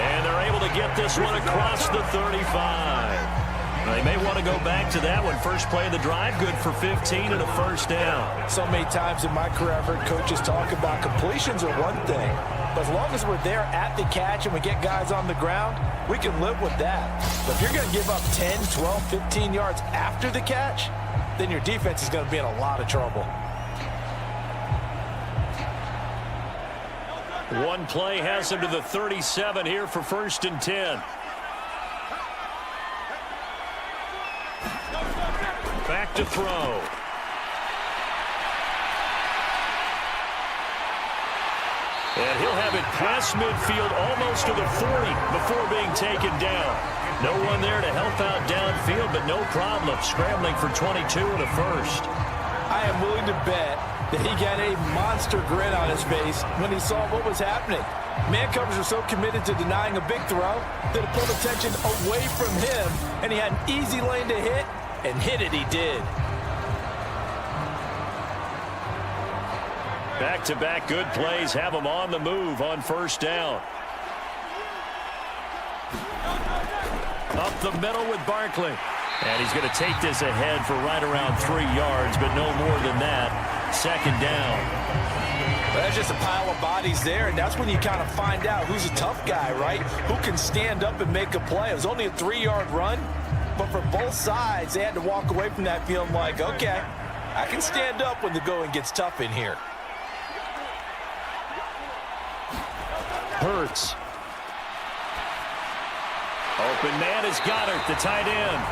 And they're able to get this one across the 35. They may want to go back to that one. First play of the drive, good for 15 and a first down. So many times in my career, I've heard coaches talk about completions are one thing, but as long as we're there at the catch and we get guys on the ground, we can live with that. But if you're going to give up 10, 12, 15 yards after the catch, then your defense is going to be in a lot of trouble. One play has him to the 37 here for 1st and 10. Back to throw. And he'll have it past midfield almost to the 40 before being taken down. No one there to help out downfield, but no problem. Scrambling for 22 and a first. I am willing to bet that he got a monster grin on his face when he saw what was happening. Man coverage are so committed to denying a big throw that it pulled attention away from him, and he had an easy lane to hit, and hit it he did. Back-to-back good plays have him on the move on 1st down. Up the middle with Barkley. And he's going to take this ahead for right around 3 yards, but no more than that. 2nd down. But that's just a pile of bodies there, and that's when you kind of find out who's a tough guy, right? Who can stand up and make a play. It was only a 3-yard run, but for both sides, they had to walk away from that feeling like, okay, I can stand up when the going gets tough in here. Hurts. Open man is Goddard, the tight end.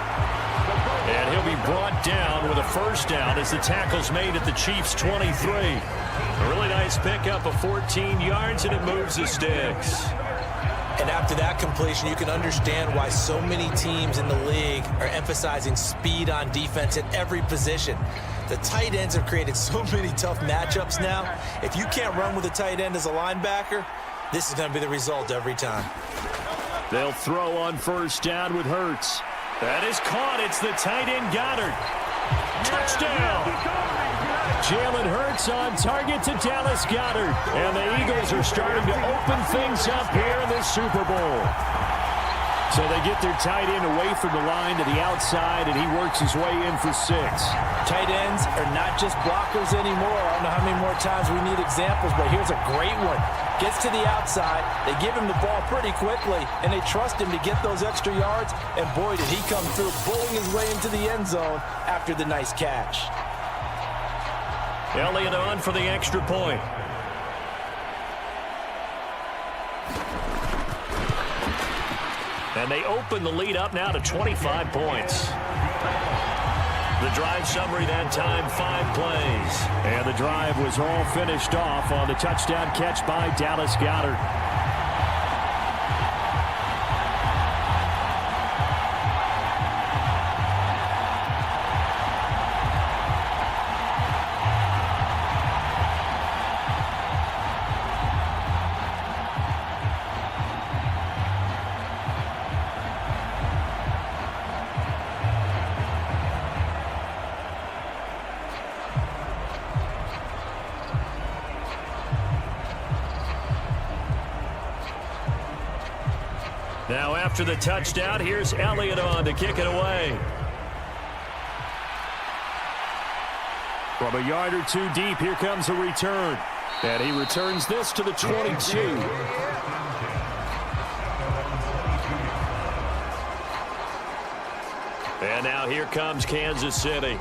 And he'll be brought down with a 1st down as the tackle's made at the Chiefs' 23. A really nice pickup of 14 yards, and it moves the sticks. And after that completion, you can understand why so many teams in the league are emphasizing speed on defense at every position. The tight ends have created so many tough matchups now. If you can't run with a tight end as a linebacker, this is going to be the result every time. They'll throw on 1st down with Hurts. That is caught. It's the tight end Goddard. Touchdown! Jalen Hurts on target to Dallas Goedert. And the Eagles are starting to open things up here in the Super Bowl. So they get their tight end away from the line to the outside, and he works his way in for 6. Tight ends are not just blockers anymore. I don't know how many more times we need examples, but here's a great one. Gets to the outside, they give him the ball pretty quickly, and they trust him to get those extra yards, and boy, did he come through, bowling his way into the end zone after the nice catch. Elliott on for the extra point. And they open the lead up now to 25 points. The drive summary that time, 5 plays. And the drive was all finished off on the touchdown catch by Dallas Goedert. Now after the touchdown, here's Elliott on to kick it away. From a yard or 2 deep, here comes a return. And he returns this to the 22. And now here comes Kansas City.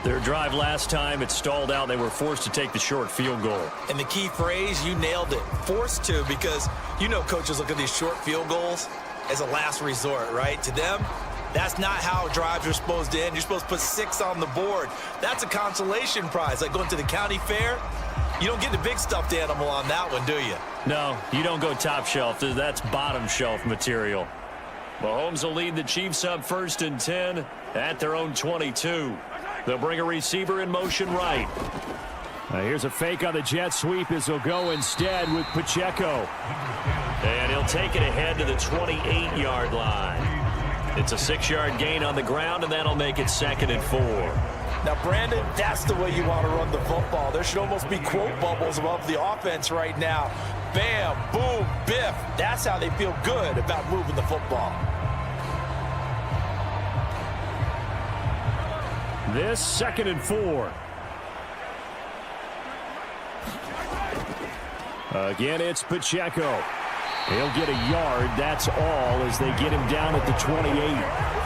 Their drive last time, it stalled out. They were forced to take the short field goal. And the key phrase, you nailed it, forced to, because you know coaches look at these short field goals as a last resort, right? To them, that's not how drives are supposed to end. You're supposed to put 6 on the board. That's a consolation prize. Like going to the county fair, you don't get the big stuffed animal on that one, do you? No, you don't go top shelf. That's bottom shelf material. Mahomes will lead the Chiefs up 1st and 10 at their own 22. They'll bring a receiver in motion right. Here's a fake on the jet sweep as they'll go instead with Pacheco. And he'll take it ahead to the 28-yard line. It's a 6-yard gain on the ground, and that'll make it 2nd and 4. Now, Brandon, that's the way you want to run the football. There should almost be quote bubbles above the offense right now. Bam, boom, biff. That's how they feel good about moving the football. This 2nd and 4. Again, it's Pacheco. He'll get a yard. That's all as they get him down at the 28.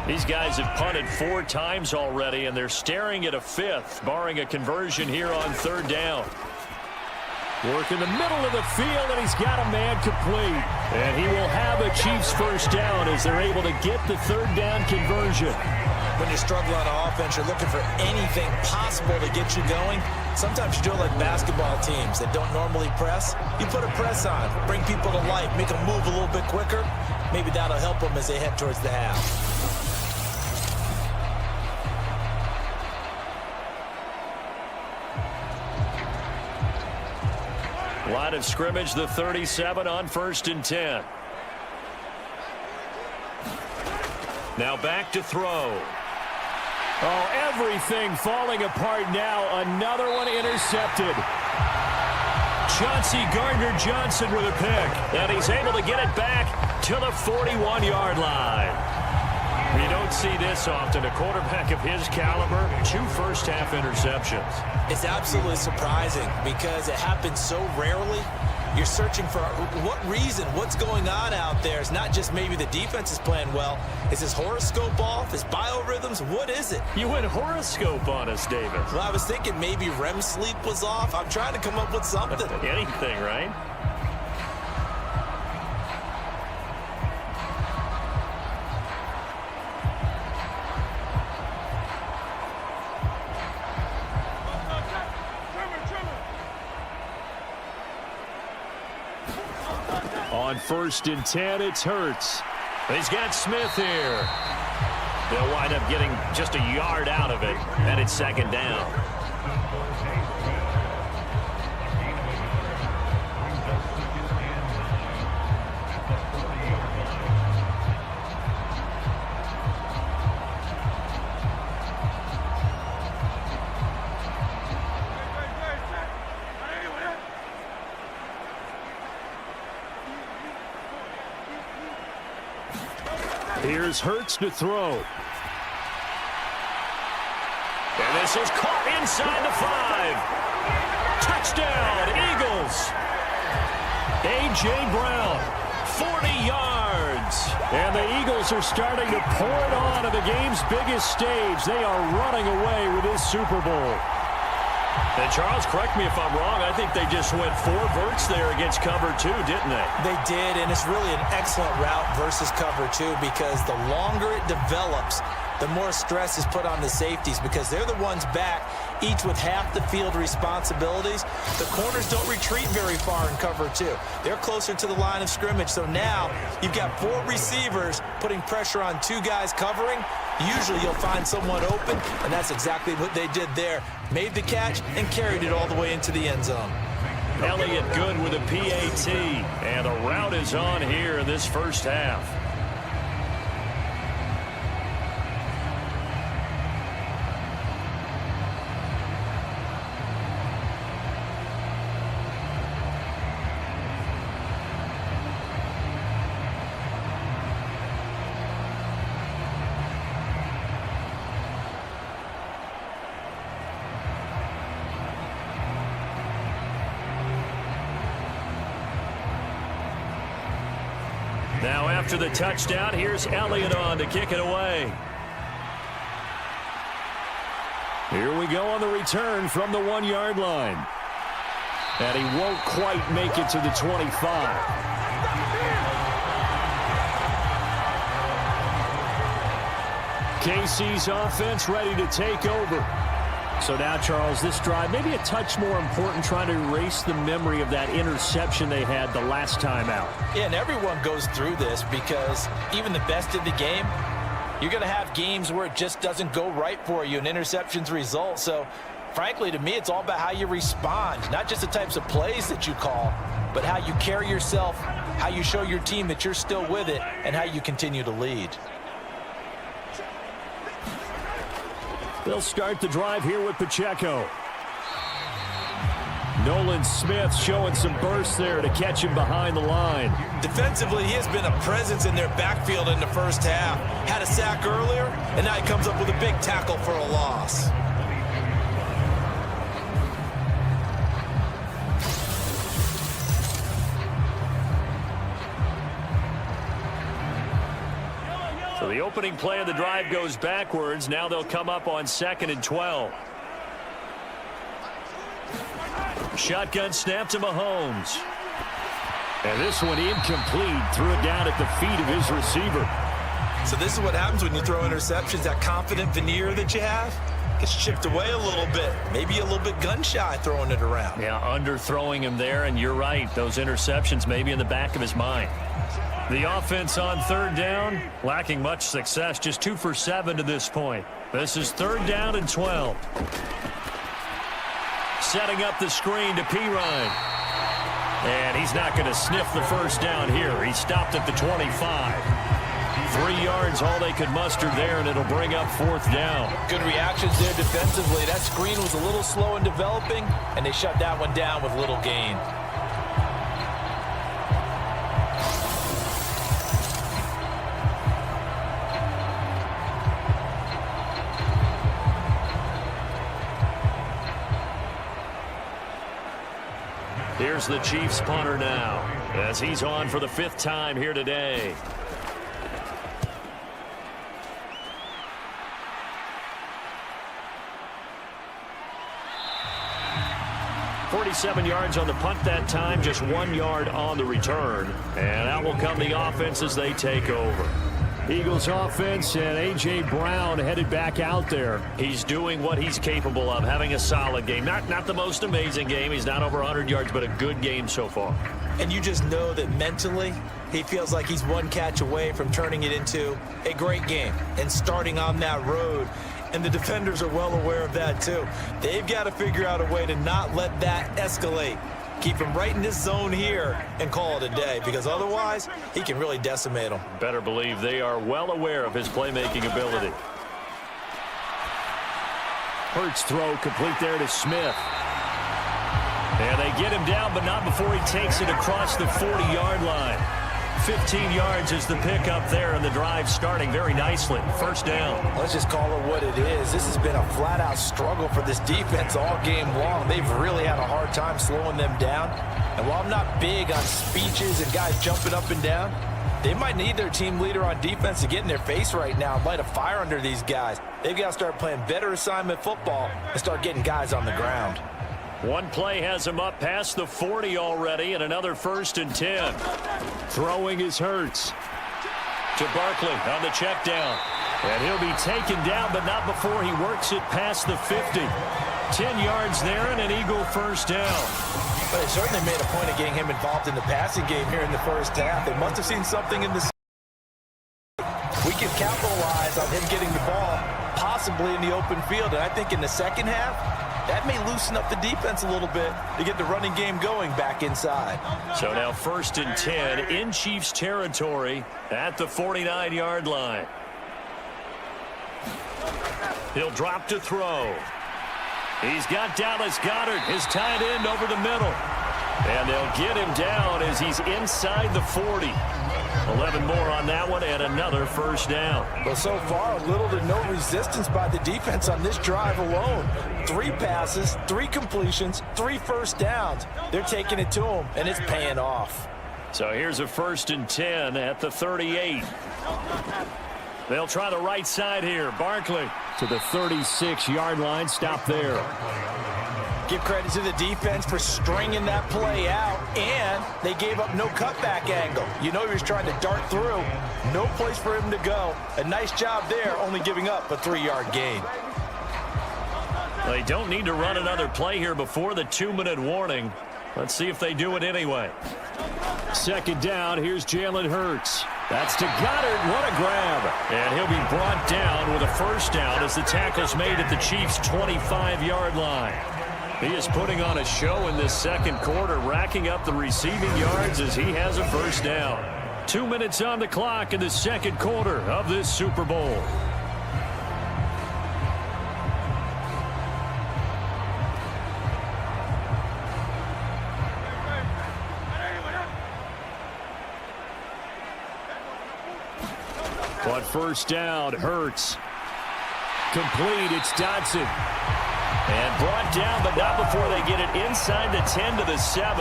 These guys have punted 4 times already, and they're staring at a 5th, barring a conversion here on 3rd down. Work in the middle of the field, and he's got a man complete. And he will have a Chiefs 1st down as they're able to get the 3rd down conversion. When you struggle on offense, you're looking for anything possible to get you going. Sometimes you do it like basketball teams that don't normally press. You put a press on, bring people to life, make them move a little bit quicker. Maybe that'll help them as they head towards the half. Line of scrimmage, the 37 on 1st and 10. Now back to throw. Oh, everything falling apart now. Another one intercepted. Chauncey Gardner-Johnson with a pick. And he's able to get it back to the 41-yard line. You don't see this often. A quarterback of his caliber, 2 first-half interceptions. It's absolutely surprising because it happens so rarely. You're searching for what reason, what's going on out there. It's not just maybe the defense is playing well. Is his horoscope off? His biorhythms? What is it? You went horoscope on us, David. Well, I was thinking maybe REM sleep was off. I'm trying to come up with something. Anything, right? On 1st and 10, it's Hurts. He's got Smith here. They'll wind up getting just a yard out of it, and it's 2nd down. Here's Hurts to throw. And this is caught inside the 5. Touchdown, Eagles. A.J. Brown, 40 yards. And the Eagles are starting to pour it on at the game's biggest stage. They are running away with this Super Bowl. And Charles, correct me if I'm wrong, I think they just went 4 verts there against cover 2, didn't they? They did, and it's really an excellent route versus cover 2 because the longer it develops, the more stress is put on the safeties because they're the ones back, each with half the field responsibilities. The corners don't retreat very far in cover 2. They're closer to the line of scrimmage, so now you've got 4 receivers putting pressure on 2 guys covering. Usually you'll find someone open, and that's exactly what they did there. Made the catch and carried it all the way into the end zone. Elliott good with a PAT, and the route is on here in this first half. Now after the touchdown, here's Elliott on to kick it away. Here we go on the return from the 1-yard line. And he won't quite make it to the 25. KC's offense ready to take over. So now, Charles, this drive maybe a touch more important, trying to erase the memory of that interception they had the last time out. Yeah, and everyone goes through this because even the best in the game, you're going to have games where it just doesn't go right for you and interceptions result. So, frankly, to me, it's all about how you respond, not just the types of plays that you call, but how you carry yourself, how you show your team that you're still with it, and how you continue to lead. They'll start the drive here with Pacheco. Nolan Smith showing some burst there to catch him behind the line. Defensively, he has been a presence in their backfield in the first half. Had a sack earlier, and now he comes up with a big tackle for a loss. So the opening play of the drive goes backwards. Now they'll come up on 2nd and 12. Shotgun snap to Mahomes. And this one incomplete. Threw it down at the feet of his receiver. So this is what happens when you throw interceptions. That confident veneer that you have gets chipped away a little bit. Maybe a little bit gun-shy throwing it around. Yeah, underthrowing him there, and you're right. Those interceptions maybe in the back of his mind. The offense on 3rd down, lacking much success, just 2 for 7 to this point. This is 3rd down and 12. Setting up the screen to Pirine. And he's not going to sniff the first down here. He stopped at the 25. 3 yards, all they could muster there, and it'll bring up 4th down. Good reactions there defensively. That screen was a little slow in developing, and they shut that one down with little gain. Here's the Chiefs punter now, as he's on for the 5th time here today. .47 yards on the punt that time, just 1 yard on the return. And out will come the offense as they take over. Eagles offense and A.J. Brown headed back out there. He's doing what he's capable of, having a solid game. Not the most amazing game. He's not over 100 yards, but a good game so far. And you just know that mentally, he feels like he's one catch away from turning it into a great game and starting on that road. And the defenders are well aware of that, too. They've got to figure out a way to not let that escalate. Keep him right in this zone here and call it a day, because otherwise he can really decimate them. Better believe they are well aware of his playmaking ability. Hurts throw complete there to Smith. And they get him down, but not before he takes it across the 40-yard line. 15 yards is the pickup there, and the drive starting very nicely. 1st down. Let's just call it what it is. This has been a flat-out struggle for this defense all game long. They've really had a hard time slowing them down. And while I'm not big on speeches and guys jumping up and down, they might need their team leader on defense to get in their face right now and light a fire under these guys. They've got to start playing better assignment football and start getting guys on the ground. One play has him up past the 40 already, and another 1st and 10. Throwing is Hurts. To Barkley on the check down. And he'll be taken down, but not before he works it past the 50. 10 yards there and an Eagle 1st down. But they certainly made a point of getting him involved in the passing game here in the first half. They must have seen something in the... We can capitalize on him getting the ball possibly in the open field. And I think in the second half, that may loosen up the defense a little bit to get the running game going back inside. So now 1st and 10 in Chiefs territory at the 49-yard line. He'll drop to throw. He's got Dallas Goedert, his tight end, over the middle. And they'll get him down as he's inside the 40. 11 more on that one and another 1st down. Well, so far, little to no resistance by the defense on this drive alone. 3 passes, 3 completions, 3 1st downs. They're taking it to him, and it's paying off. So here's a 1st and 10 at the 38. They'll try the right side here. Barkley to the 36-yard line. Stop there. Give credit to the defense for stringing that play out, and they gave up no cutback angle. You know he was trying to dart through. No place for him to go. A nice job there, only giving up a 3-yard gain. They don't need to run another play here before the 2-minute warning. Let's see if they do it anyway. 2nd down, here's Jalen Hurts. That's to Goddard. What a grab. And he'll be brought down with a 1st down as the tackle's made at the Chiefs' 25-yard line. He is putting on a show in this 2nd quarter, racking up the receiving yards as he has a 1st down. 2 minutes on the clock in the 2nd quarter of this Super Bowl. On 1st down, Hurts. Complete, it's Dodson. And brought down, but not before they get it inside the 10 to the 7.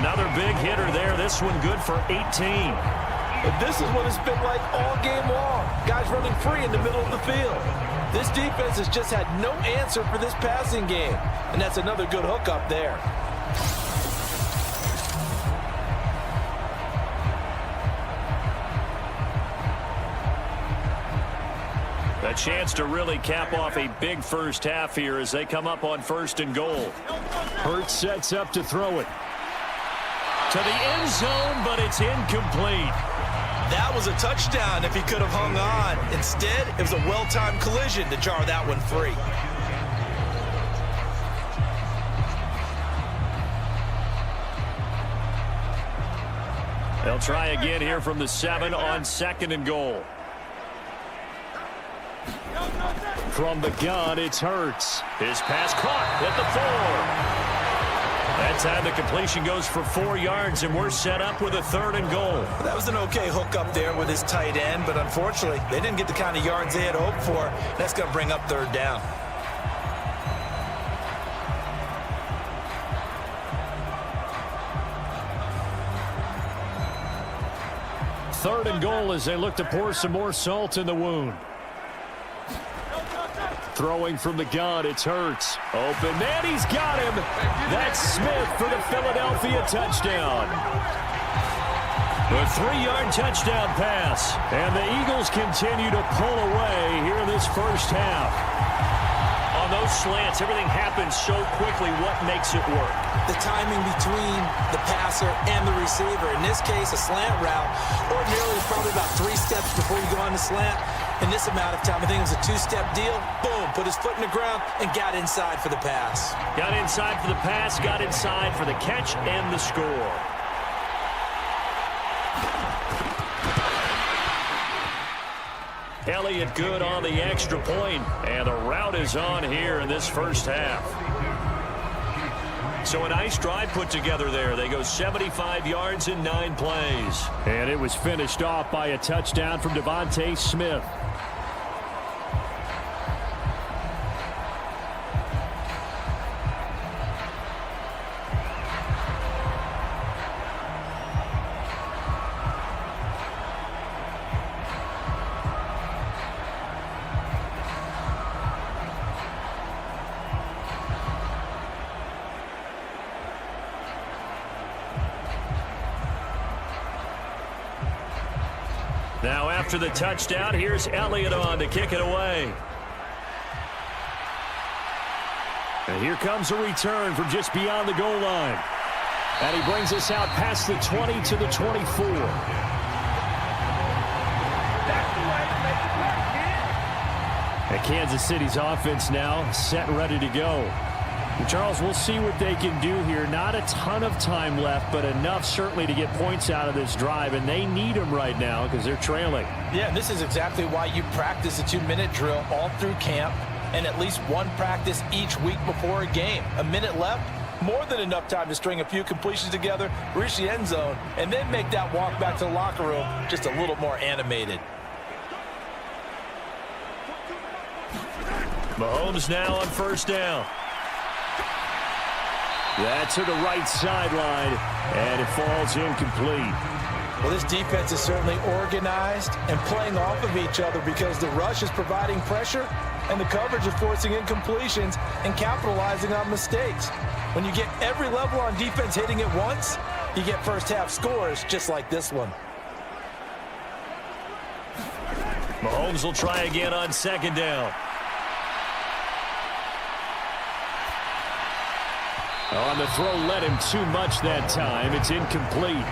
Another big hitter there. This one good for 18. But this is what it's been like all game long. Guys running free in the middle of the field. This defense has just had no answer for this passing game. And that's another good hook up there. A chance to really cap off a big 1st half here as they come up on 1st and goal. Hurts sets up to throw it. To the end zone, but it's incomplete. That was a touchdown if he could have hung on. Instead, it was a well-timed collision to jar that one free. They'll try again here from the 7 on 2nd and goal. From the gun, it's Hurts. His pass caught at the 4. That time the completion goes for 4 yards, and we're set up with a 3rd and goal. That was an okay hook up there with his tight end, but unfortunately, they didn't get the kind of yards they had hoped for. That's going to bring up 3rd down. Third and goal as they look to pour some more salt in the wound. Throwing from the gun, it's Hurts. Open man, he's got him. That's Smith for the Philadelphia touchdown. A 3-yard touchdown pass. And the Eagles continue to pull away here in this 1st half. On those slants, everything happens so quickly. What makes it work? The timing between the passer and the receiver. In this case, a slant route. Ordinarily, it's probably about 3 steps before you go on the slant. In this amount of time, I think it was a 2-step deal. Boom, put his foot in the ground and got inside for the pass. Got inside for the pass, got inside for the catch and the score. Elliott good on the extra point, and the route is on here in this 1st half. So a nice drive put together there. They go 75 yards in 9 plays. And it was finished off by a touchdown from Devontae Smith. Now after the touchdown, here's Elliott on to kick it away. And here comes a return from just beyond the goal line. And he brings us out past the 20 to the 24. And Kansas City's offense now set and ready to go. Charles, we'll see what they can do here. Not a ton of time left, but enough certainly to get points out of this drive, and they need them right now because they're trailing. Yeah, and this is exactly why you practice a 2-minute drill all through camp and at least one practice each week before a game. A minute left, more than enough time to string a few completions together, reach the end zone, and then make that walk back to the locker room just a little more animated. Mahomes now on 1st down. That to the right sideline, and it falls incomplete. Well, this defense is certainly organized and playing off of each other because the rush is providing pressure and the coverage is forcing incompletions and capitalizing on mistakes. When you get every level on defense hitting at once, you get first-half scores just like this one. Mahomes will try again on second down. On the throw, led him too much that time. It's incomplete.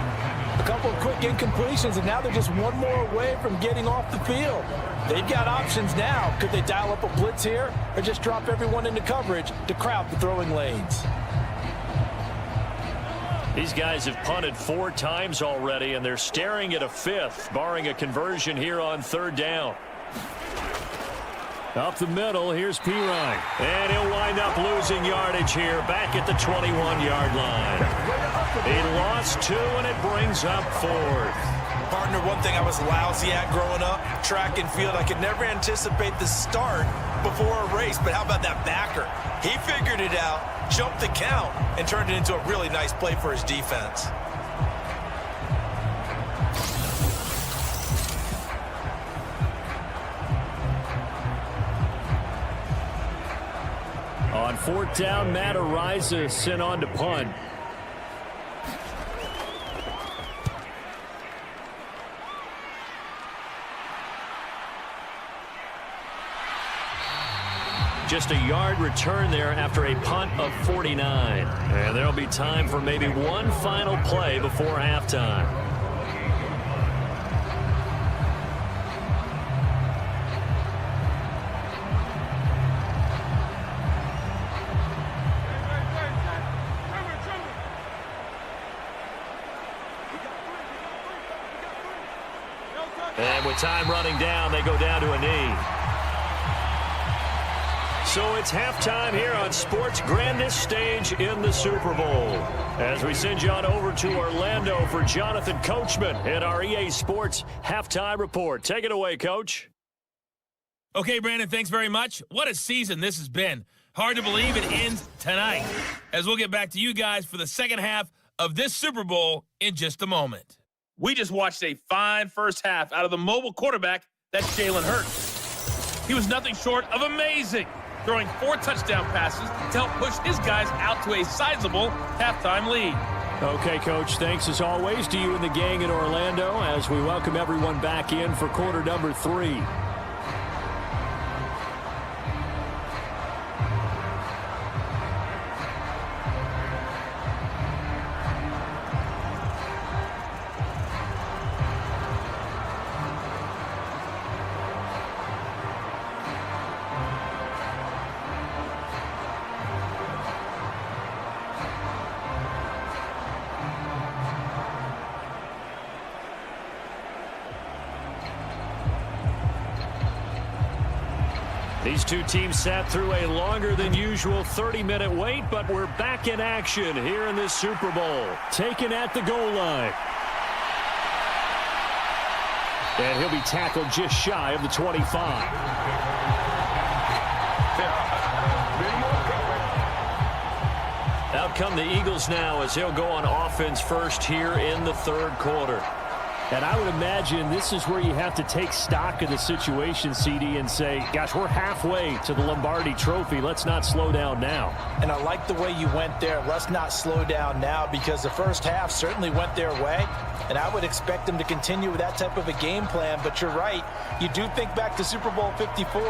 A couple of quick incompletions, and now they're just one more away from getting off the field. They've got options now. Could they dial up a blitz here or just drop everyone into coverage to crowd the throwing lanes? These guys have punted 4 times already, and they're staring at a 5th, barring a conversion here on third down. Up the middle, here's Pirine. And he'll wind up losing yardage here, back at the 21-yard line. He lost 2, and it brings up 4th. Partner, one thing I was lousy at growing up, track and field. I could never anticipate the start before a race, but how about that backer? He figured it out, jumped the count, and turned it into a really nice play for his defense. On 4th down, Matt Ariza sent on to punt. Just a yard return there after a punt of 49. And there'll be time for maybe one final play before halftime. And with time running down, they go down to a knee. So it's halftime here on sports' grandest stage in the Super Bowl. As we send you on over to Orlando for Jonathan Coachman at our EA Sports Halftime Report. Take it away, Coach. Okay, Brandon, thanks very much. What a season this has been. Hard to believe it ends tonight, as we'll get back to you guys for the second half of this Super Bowl in just a moment. We just watched a fine first half out of the mobile quarterback, that's Jalen Hurts. He was nothing short of amazing, throwing 4 touchdown passes to help push his guys out to a sizable halftime lead. Okay, Coach, thanks as always to you and the gang in Orlando as we welcome everyone back in for quarter number 3. These two teams sat through a longer than usual 30-minute wait, but we're back in action here in this Super Bowl. Taken at the goal line. And he'll be tackled just shy of the 25. Out come the Eagles now as he'll go on offense first here in the third quarter. And I would imagine this is where you have to take stock of the situation, CD, and say, gosh, we're halfway to the Lombardi Trophy. Let's not slow down now. And I like the way you went there. Let's not slow down now, because the first half certainly went their way. And I would expect them to continue with that type of a game plan. But you're right. You do think back to Super Bowl 54.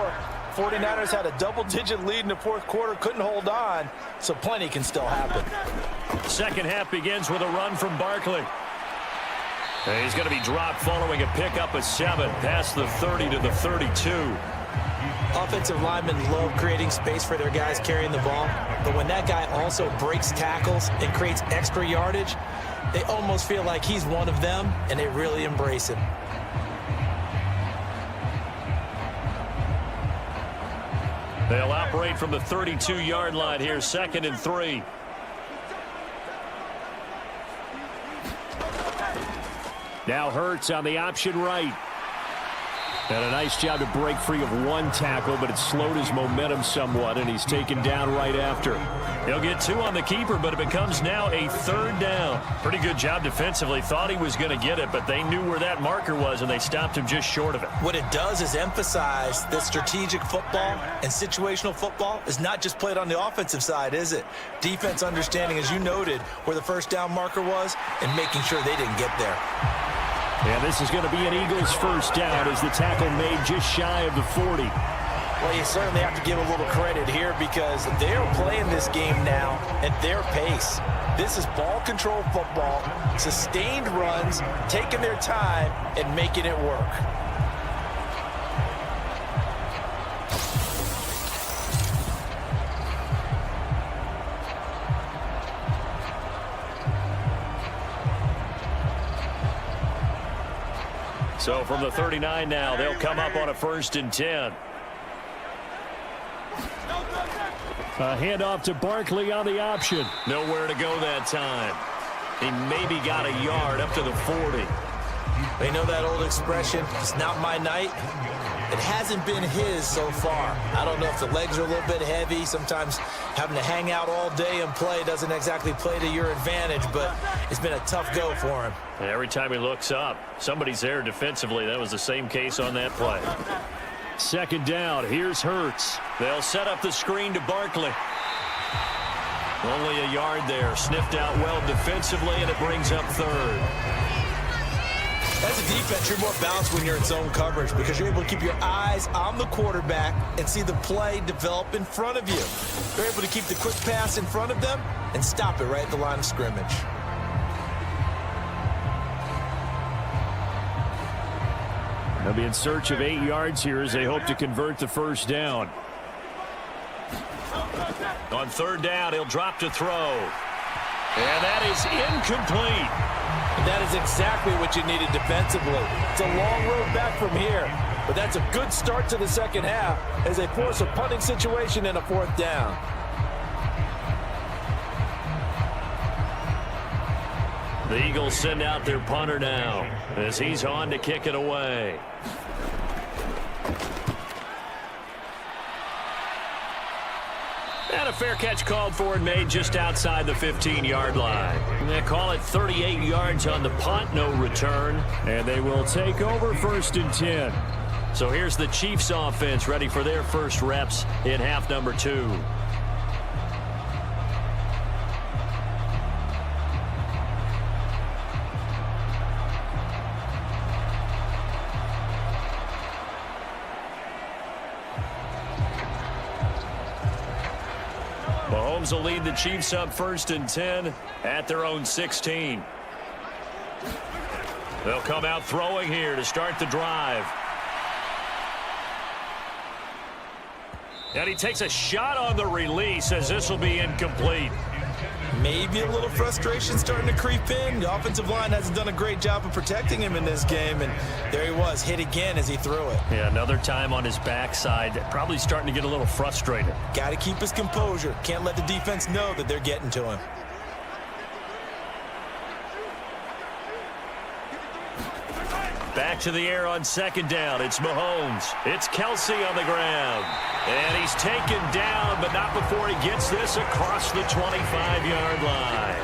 49ers had a double-digit lead in the fourth quarter, couldn't hold on, so plenty can still happen. Second half begins with a run from Barkley. And he's going to be dropped following a pickup of 7 past the 30 to the 32. Offensive linemen love creating space for their guys carrying the ball, but when that guy also breaks tackles and creates extra yardage, they almost feel like he's one of them, and they really embrace him. They'll operate from the 32-yard line here, 2nd and 3. Now Hurts on the option right. And a nice job to break free of one tackle, but it slowed his momentum somewhat, and he's taken down right after. He'll get 2 on the keeper, but it becomes now a 3rd down. Pretty good job defensively. Thought he was going to get it, but they knew where that marker was, and they stopped him just short of it. What it does is emphasize that strategic football and situational football is not just played on the offensive side, is it? Defense understanding, as you noted, where the first down marker was and making sure they didn't get there. And this is going to be an Eagles first down as the tackle made just shy of the 40. Well, you certainly have to give a little credit here because they're playing this game now at their pace. This is ball control football, sustained runs, taking their time and making it work. So from the 39 now, they'll come up on a 1st and 10. A handoff to Barkley on the option. Nowhere to go that time. He maybe got a yard up to the 40. They know that old expression, it's not my night. It hasn't been his so far. I don't know if the legs are a little bit heavy. Sometimes having to hang out all day and play doesn't exactly play to your advantage, but it's been a tough go for him. And every time he looks up, somebody's there defensively. That was the same case on that play. 2nd down. Here's Hurts. They'll set up the screen to Barkley. Only a yard there. Sniffed out well defensively, and it brings up 3rd. As a defense, you're more balanced when you're in zone coverage because you're able to keep your eyes on the quarterback and see the play develop in front of you. You're able to keep the quick pass in front of them and stop it right at the line of scrimmage. They'll be in search of 8 yards here as they hope to convert the 1st down. On 3rd down, he'll drop to throw. And that is incomplete. And that is exactly what you needed defensively. It's a long road back from here, but that's a good start to the 2nd half as they force a punting situation in a 4th down. The Eagles send out their punter now as he's on to kick it away. And a fair catch called for and made just outside the 15-yard line. They call it 38 yards on the punt, no return. And they will take over 1st and 10. So here's the Chiefs offense ready for their first reps in half number 2. Mahomes will lead the Chiefs up 1st and 10 at their own 16. They'll come out throwing here to start the drive. And he takes a shot on the release as this will be incomplete. Maybe a little frustration starting to creep in. The offensive line hasn't done a great job of protecting him in this game, and there he was, hit again as he threw it. Yeah, another time on his backside, probably starting to get a little frustrated. Got to keep his composure. Can't let the defense know that they're getting to him. Back to the air on 2nd down. It's Mahomes. It's Kelsey on the ground. And he's taken down, but not before he gets this across the 25-yard line.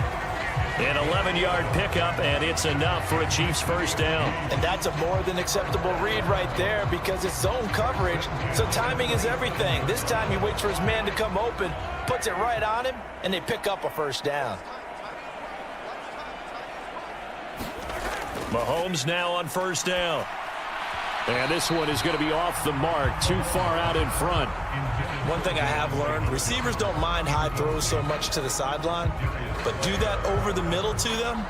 An 11-yard pickup, and it's enough for a Chiefs first down. And that's a more than acceptable read right there because it's zone coverage, so timing is everything. This time he waits for his man to come open, puts it right on him, and they pick up a first down. Mahomes now on 1st down. And this one is going to be off the mark, too far out in front. One thing I have learned, receivers don't mind high throws so much to the sideline, but do that over the middle to them,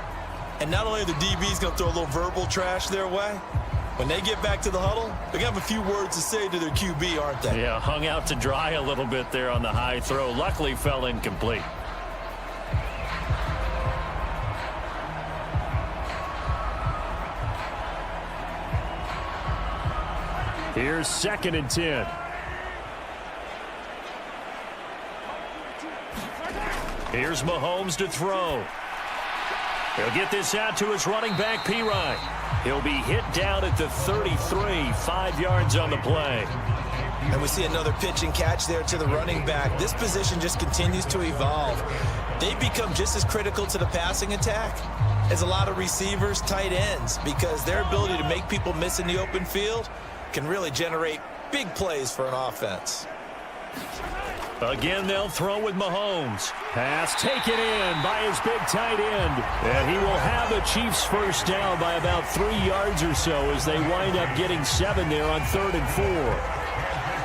and not only are the DBs going to throw a little verbal trash their way, when they get back to the huddle, they're going to have a few words to say to their QB, aren't they? Yeah, hung out to dry a little bit there on the high throw. Luckily fell incomplete. Here's 2nd and 10. Here's Mahomes to throw. He'll get this out to his running back, P. Ryan. He'll be hit down at the 33, 5 yards on the play. And we see another pitch and catch there to the running back. This position just continues to evolve. They become just as critical to the passing attack as a lot of receivers, tight ends, because their ability to make people miss in the open field can really generate big plays for an offense. Again, they'll throw with Mahomes. Pass taken in by his big tight end. And he will have the Chiefs first down by about 3 yards or so as they wind up getting 7 there on 3rd and 4.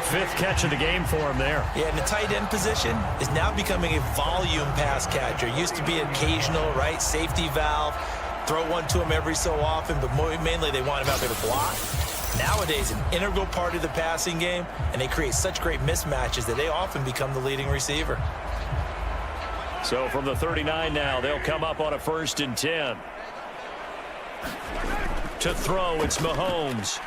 5th catch of the game for him there. Yeah, and the tight end position is now becoming a volume pass catcher. Used to be occasional, right? Safety valve. Throw one to him every so often, but mainly they want him out there to block. Nowadays, an integral part of the passing game, and they create such great mismatches that they often become the leading receiver. So from the 39 now, they'll come up on a 1st and 10. To throw, it's Mahomes.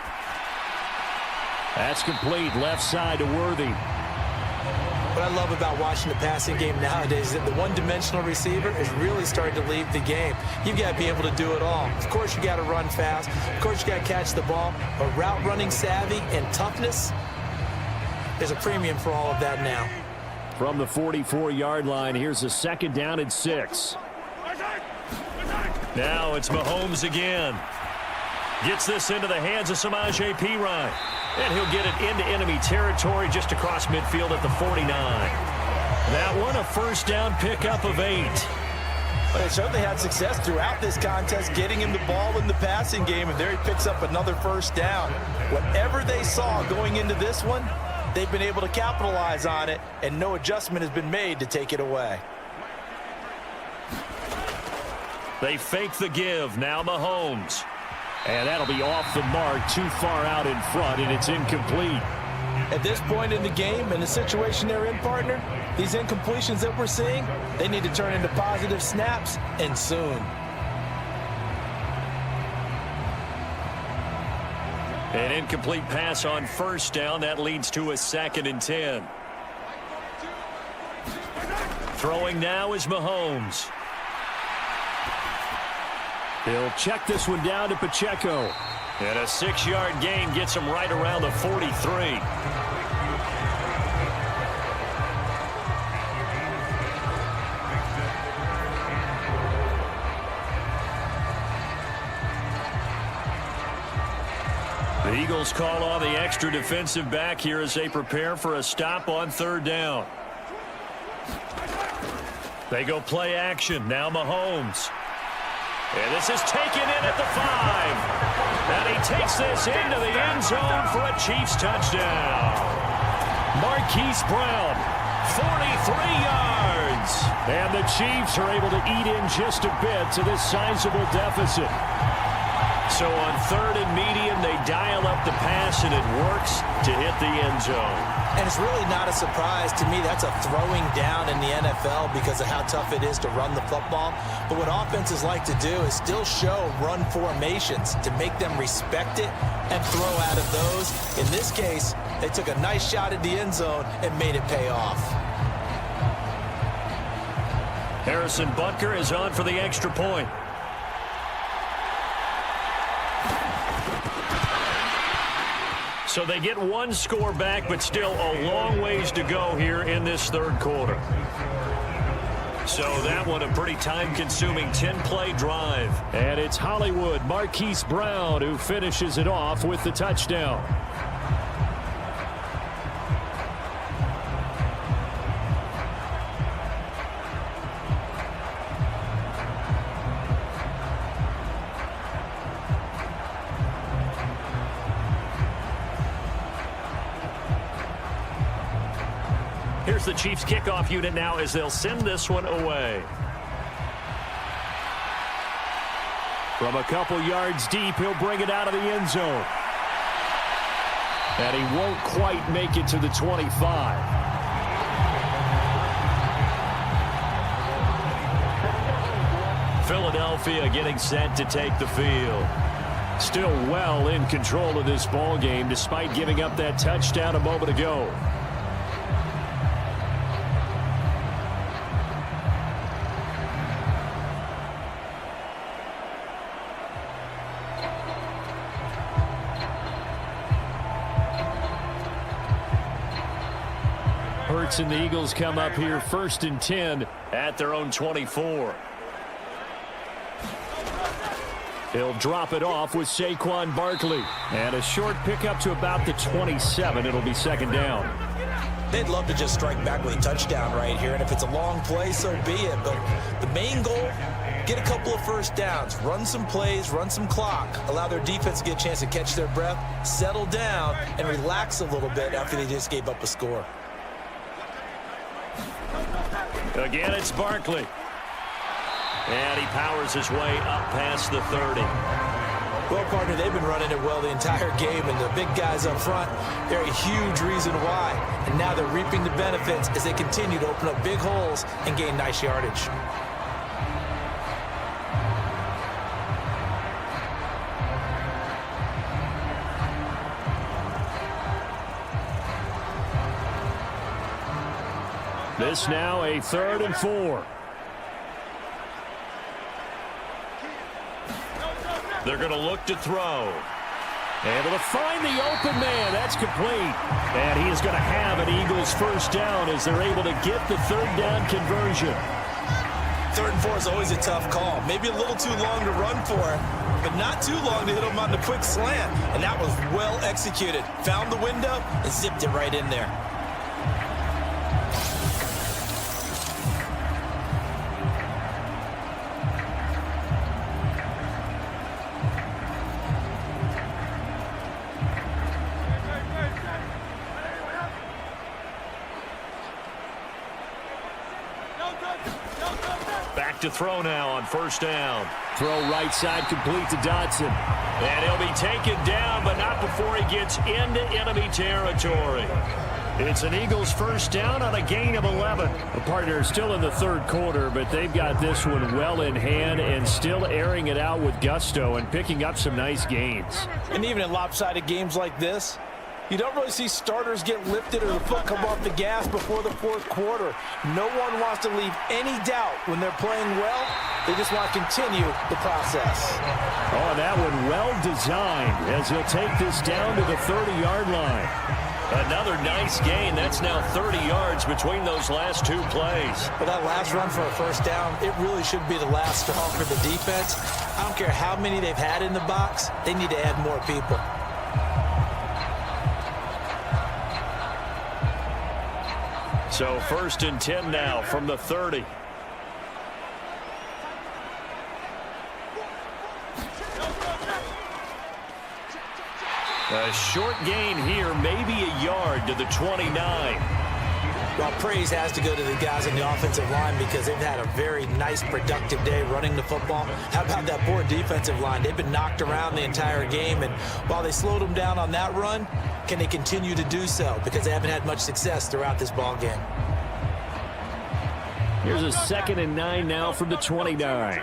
That's complete, left side to Worthy. What I love about watching the passing game nowadays is that the one-dimensional receiver is really starting to leave the game. You've got to be able to do it all. Of course, you got to run fast. Of course, you got to catch the ball. But route running savvy and toughness, there's a premium for all of that now. From the 44-yard line, here's a 2nd down and 6. Now it's Mahomes again. Gets this into the hands of Samaje Perine. And he'll get it into enemy territory just across midfield at the 49. That one a 1st down pickup of 8. But they certainly had success throughout this contest getting him the ball in the passing game, and there he picks up another 1st down. Whatever they saw going into this one, they've been able to capitalize on it, and no adjustment has been made to take it away. They fake the give. Now Mahomes. And that'll be off the mark, too far out in front, and it's incomplete. At this point in the game, in the situation they're in, partner, these incompletions that we're seeing, they need to turn into positive snaps, and soon. An incomplete pass on 1st down. That leads to a 2nd and 10. Throwing now is Mahomes. He'll check this one down to Pacheco. And a 6-yard gain gets him right around the 43. The Eagles call on the extra defensive back here as they prepare for a stop on 3rd down. They go play action. Now Mahomes. And this is taken in at the 5. And he takes this into the end zone for a Chiefs touchdown. Marquise Brown, 43 yards. And the Chiefs are able to eat in just a bit to this sizable deficit. So on 3rd and medium, they dial up the pass, and it works to hit the end zone. And it's really not a surprise to me. That's a throwing down in the NFL because of how tough it is to run the football. But what offenses like to do is still show run formations to make them respect it and throw out of those. In this case, they took a nice shot at the end zone and made it pay off. Harrison Butker is on for the extra point. So they get one score back, but still a long ways to go here in this 3rd quarter. So that one a pretty time-consuming 10-play drive. And it's Hollywood Marquise Brown who finishes it off with the touchdown. Here's the Chiefs kickoff unit now as they'll send this one away. From a couple yards deep, he'll bring it out of the end zone. And he won't quite make it to the 25. Philadelphia getting set to take the field. Still well in control of this ball game despite giving up that touchdown a moment ago. Hurts and the Eagles come up here 1st and 10 at their own 24. He'll drop it off with Saquon Barkley. And a short pickup to about the 27. It'll be 2nd down. They'd love to just strike back with a touchdown right here. And if it's a long play, so be it. But the main goal, get a couple of first downs. Run some plays, run some clock. Allow their defense to get a chance to catch their breath, settle down, and relax a little bit after they just gave up a score. Again, it's Barkley. And he powers his way up past the 30. Well, partner, they've been running it well the entire game, and the big guys up front, they're a huge reason why. And now they're reaping the benefits as they continue to open up big holes and gain nice yardage. This now a 3rd and 4. They're going to look to throw. Able to find the open man. That's complete. And he is going to have an Eagles 1st down as they're able to get the 3rd down conversion. 3rd and 4 is always a tough call. Maybe a little too long to run for it, but not too long to hit him on the quick slant. And that was well executed. Found the window and zipped it right in there. Back to throw now on 1st down. Throw right side complete to Dotson. And he'll be taken down, but not before he gets into enemy territory. It's an Eagles 1st down on a gain of 11. The partner is still in the 3rd quarter, but they've got this one well in hand and still airing it out with gusto and picking up some nice gains. And even in lopsided games like this, you don't really see starters get lifted or the foot come off the gas before the 4th quarter. No one wants to leave any doubt when they're playing well. They just want to continue the process. Oh, that one well designed as he'll take this down to the 30-yard line. Another nice gain. That's now 30 yards between those last 2 plays. But that last run for a 1st down, it really should be the last straw for the defense. I don't care how many they've had in the box. They need to add more people. So 1st and 10 now from the 30. A short gain here, maybe a yard to the 29. Well, praise has to go to the guys on the offensive line because they've had a very nice, productive day running the football. How about that poor defensive line? They've been knocked around the entire game, and while they slowed them down on that run, can they continue to do so? Because they haven't had much success throughout this ball game. Here's a 2nd and 9 now from the 29.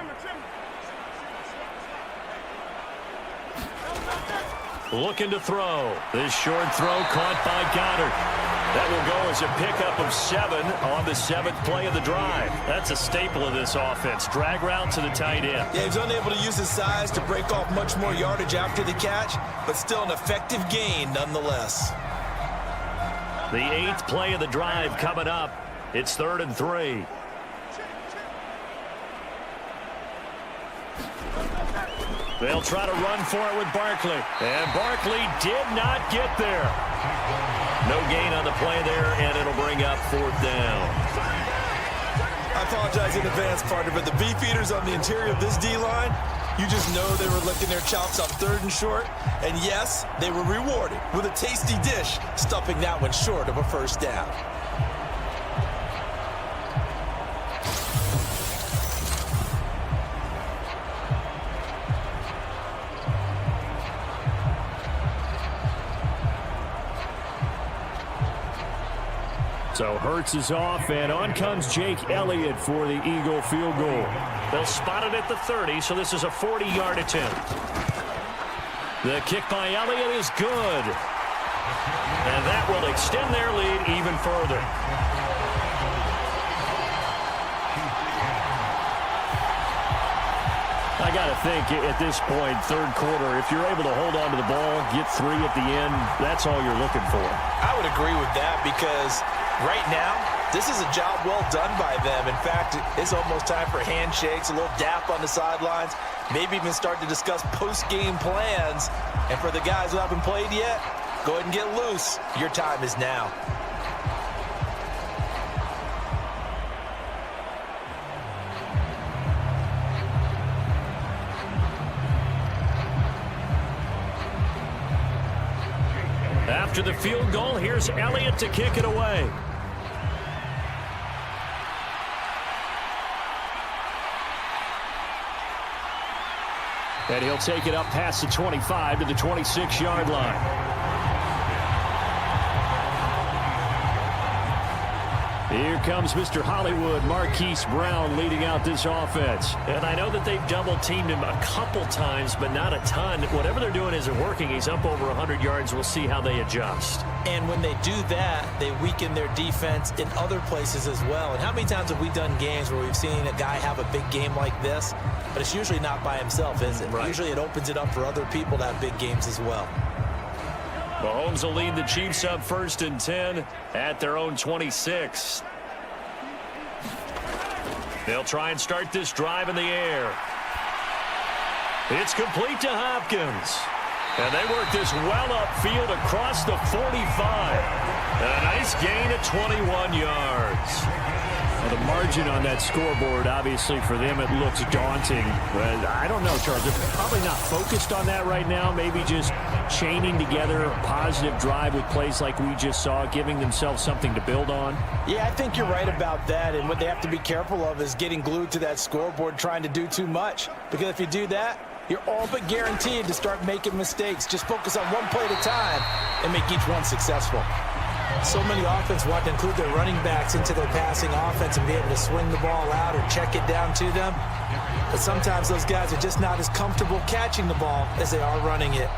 Looking to throw. This short throw caught by Goddard. That will go as a pickup of 7 on the 7th play of the drive. That's a staple of this offense. Drag route to the tight end. Yeah, he's unable to use his size to break off much more yardage after the catch, but still an effective gain nonetheless. The 8th play of the drive coming up. It's 3rd and 3. They'll try to run for it with Barkley. And Barkley did not get there. No gain on the play there, and it'll bring up 4th down. I apologize in advance, partner, but the beefeaters on the interior of this D-line, you just know they were licking their chops on 3rd and short. And yes, they were rewarded with a tasty dish, stuffing that one short of a 1st down. So Hurts is off, and on comes Jake Elliott for the Eagle field goal. They'll spot it at the 30, so this is a 40-yard attempt. The kick by Elliott is good. And that will extend their lead even further. I got to think at this point, 3rd quarter, if you're able to hold on to the ball, get 3 at the end, that's all you're looking for. I would agree with that because Right now, this is a job well done by them. In fact, it's almost time for handshakes, a little dap on the sidelines, maybe even start to discuss post-game plans. And for the guys who haven't played yet, go ahead and get loose. Your time is now. After the field goal, here's Elliott to kick it away. And he'll take it up past the 25 to the 26-yard line. Here comes Mr. Hollywood, Marquise Brown, leading out this offense. And I know that they've double-teamed him a couple times, but not a ton. Whatever they're doing isn't working. He's up over 100 yards. We'll see how they adjust. And when they do that, they weaken their defense in other places as well. And how many times have we done games where we've seen a guy have a big game like this, but it's usually not by himself, is it? Right. Usually it opens it up for other people to have big games as well. Mahomes will lead the Chiefs up 1st and 10 at their own 26. They'll try and start this drive in the air. It's complete to Hopkins. And they work this well upfield across the 45. A nice gain of 21 yards. Well, the margin on that scoreboard, obviously, for them, it looks daunting. But I don't know, Charles. They're probably not focused on that right now. Maybe just chaining together a positive drive with plays like we just saw, giving themselves something to build on. Yeah, I think you're right about that. And what they have to be careful of is getting glued to that scoreboard, trying to do too much. Because if you do that, you're all but guaranteed to start making mistakes. Just focus on one play at a time and make each one successful. So many offenses want to include their running backs into their passing offense and be able to swing the ball out or check it down to them. But sometimes those guys are just not as comfortable catching the ball as they are running it.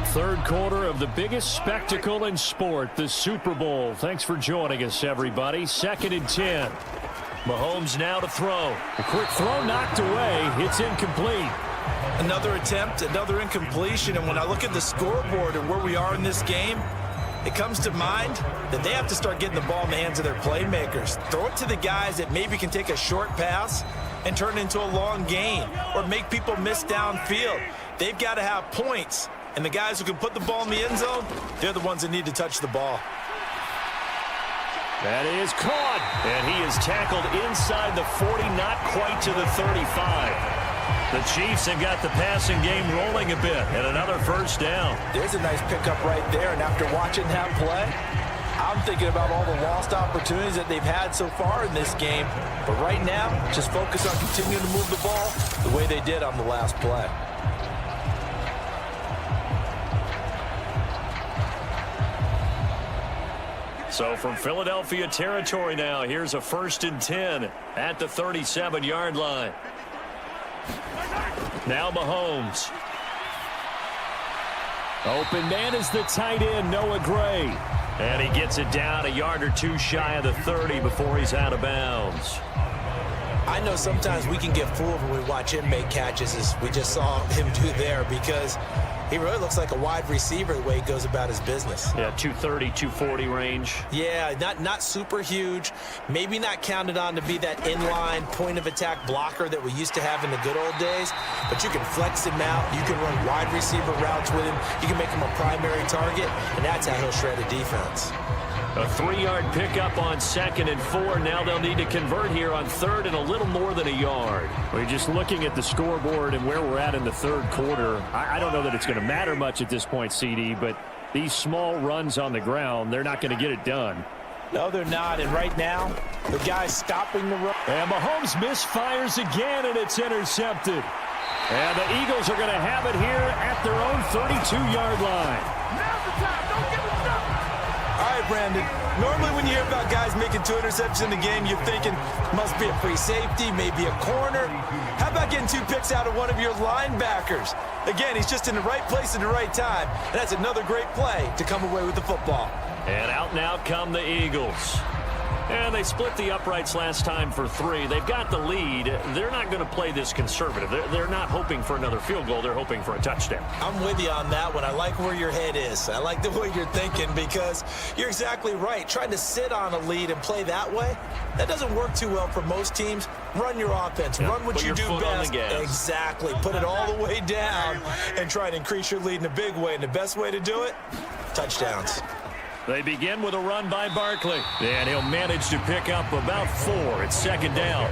Third quarter of the biggest spectacle in sport, the Super Bowl. Thanks for joining us, everybody. 2nd and 10. Mahomes now to throw. A quick throw knocked away. It's incomplete. Another attempt, another incompletion. And when I look at the scoreboard and where we are in this game, it comes to mind that they have to start getting the ball in the hands of their playmakers. Throw it to the guys that maybe can take a short pass and turn it into a long gain or make people miss downfield. They've got to have points. And the guys who can put the ball in the end zone, they're the ones that need to touch the ball. That is caught, and he is tackled inside the 40, not quite to the 35. The Chiefs have got the passing game rolling a bit, and another first down. There's a nice pickup right there, and after watching that play, I'm thinking about all the lost opportunities that they've had so far in this game. But right now, just focus on continuing to move the ball the way they did on the last play. So from Philadelphia territory now, here's a 1st and 10 at the 37-yard line. Now Mahomes. Open man is the tight end, Noah Gray. And he gets it down a yard or two shy of the 30 before he's out of bounds. I know sometimes we can get fooled when we watch him make catches, as we just saw him do there, because he really looks like a wide receiver the way he goes about his business. Yeah, 230, 240 range. Yeah, not super huge. Maybe not counted on to be that inline point-of-attack blocker that we used to have in the good old days, but you can flex him out. You can run wide receiver routes with him. You can make him a primary target, and that's how he'll shred a defense. A 3-yard pickup on 2nd and 4. Now they'll need to convert here on 3rd and a little more than a yard. We're just looking at the scoreboard and where we're at in the 3rd quarter. I don't know that it's going to matter much at this point, CD, but these small runs on the ground, they're not going to get it done. No, they're not. And right now, the guy's stopping the run. And Mahomes misfires again, and it's intercepted. And the Eagles are going to have it here at their own 32-yard line. Now's the time. Don't give it up. All right, Brandon. Normally when you hear about guys making 2 interceptions in the game, you're thinking must be a free safety, maybe a corner. How about getting 2 picks out of one of your linebackers? Again, he's just in the right place at the right time. And that's another great play to come away with the football. And out now come the Eagles. And they split the uprights last time for 3. They've got the lead. They're not going to play this conservative. They're not hoping for another field goal. They're hoping for a touchdown. I'm with you on that one. I like where your head is. I like the way you're thinking because you're exactly right. Trying to sit on a lead and play that way, that doesn't work too well for most teams. Run your offense. Run what you do best. Exactly. Put it all the way down and try to increase your lead in a big way. And the best way to do it, touchdowns. They begin with a run by Barkley, and he'll manage to pick up about 4. It's second down.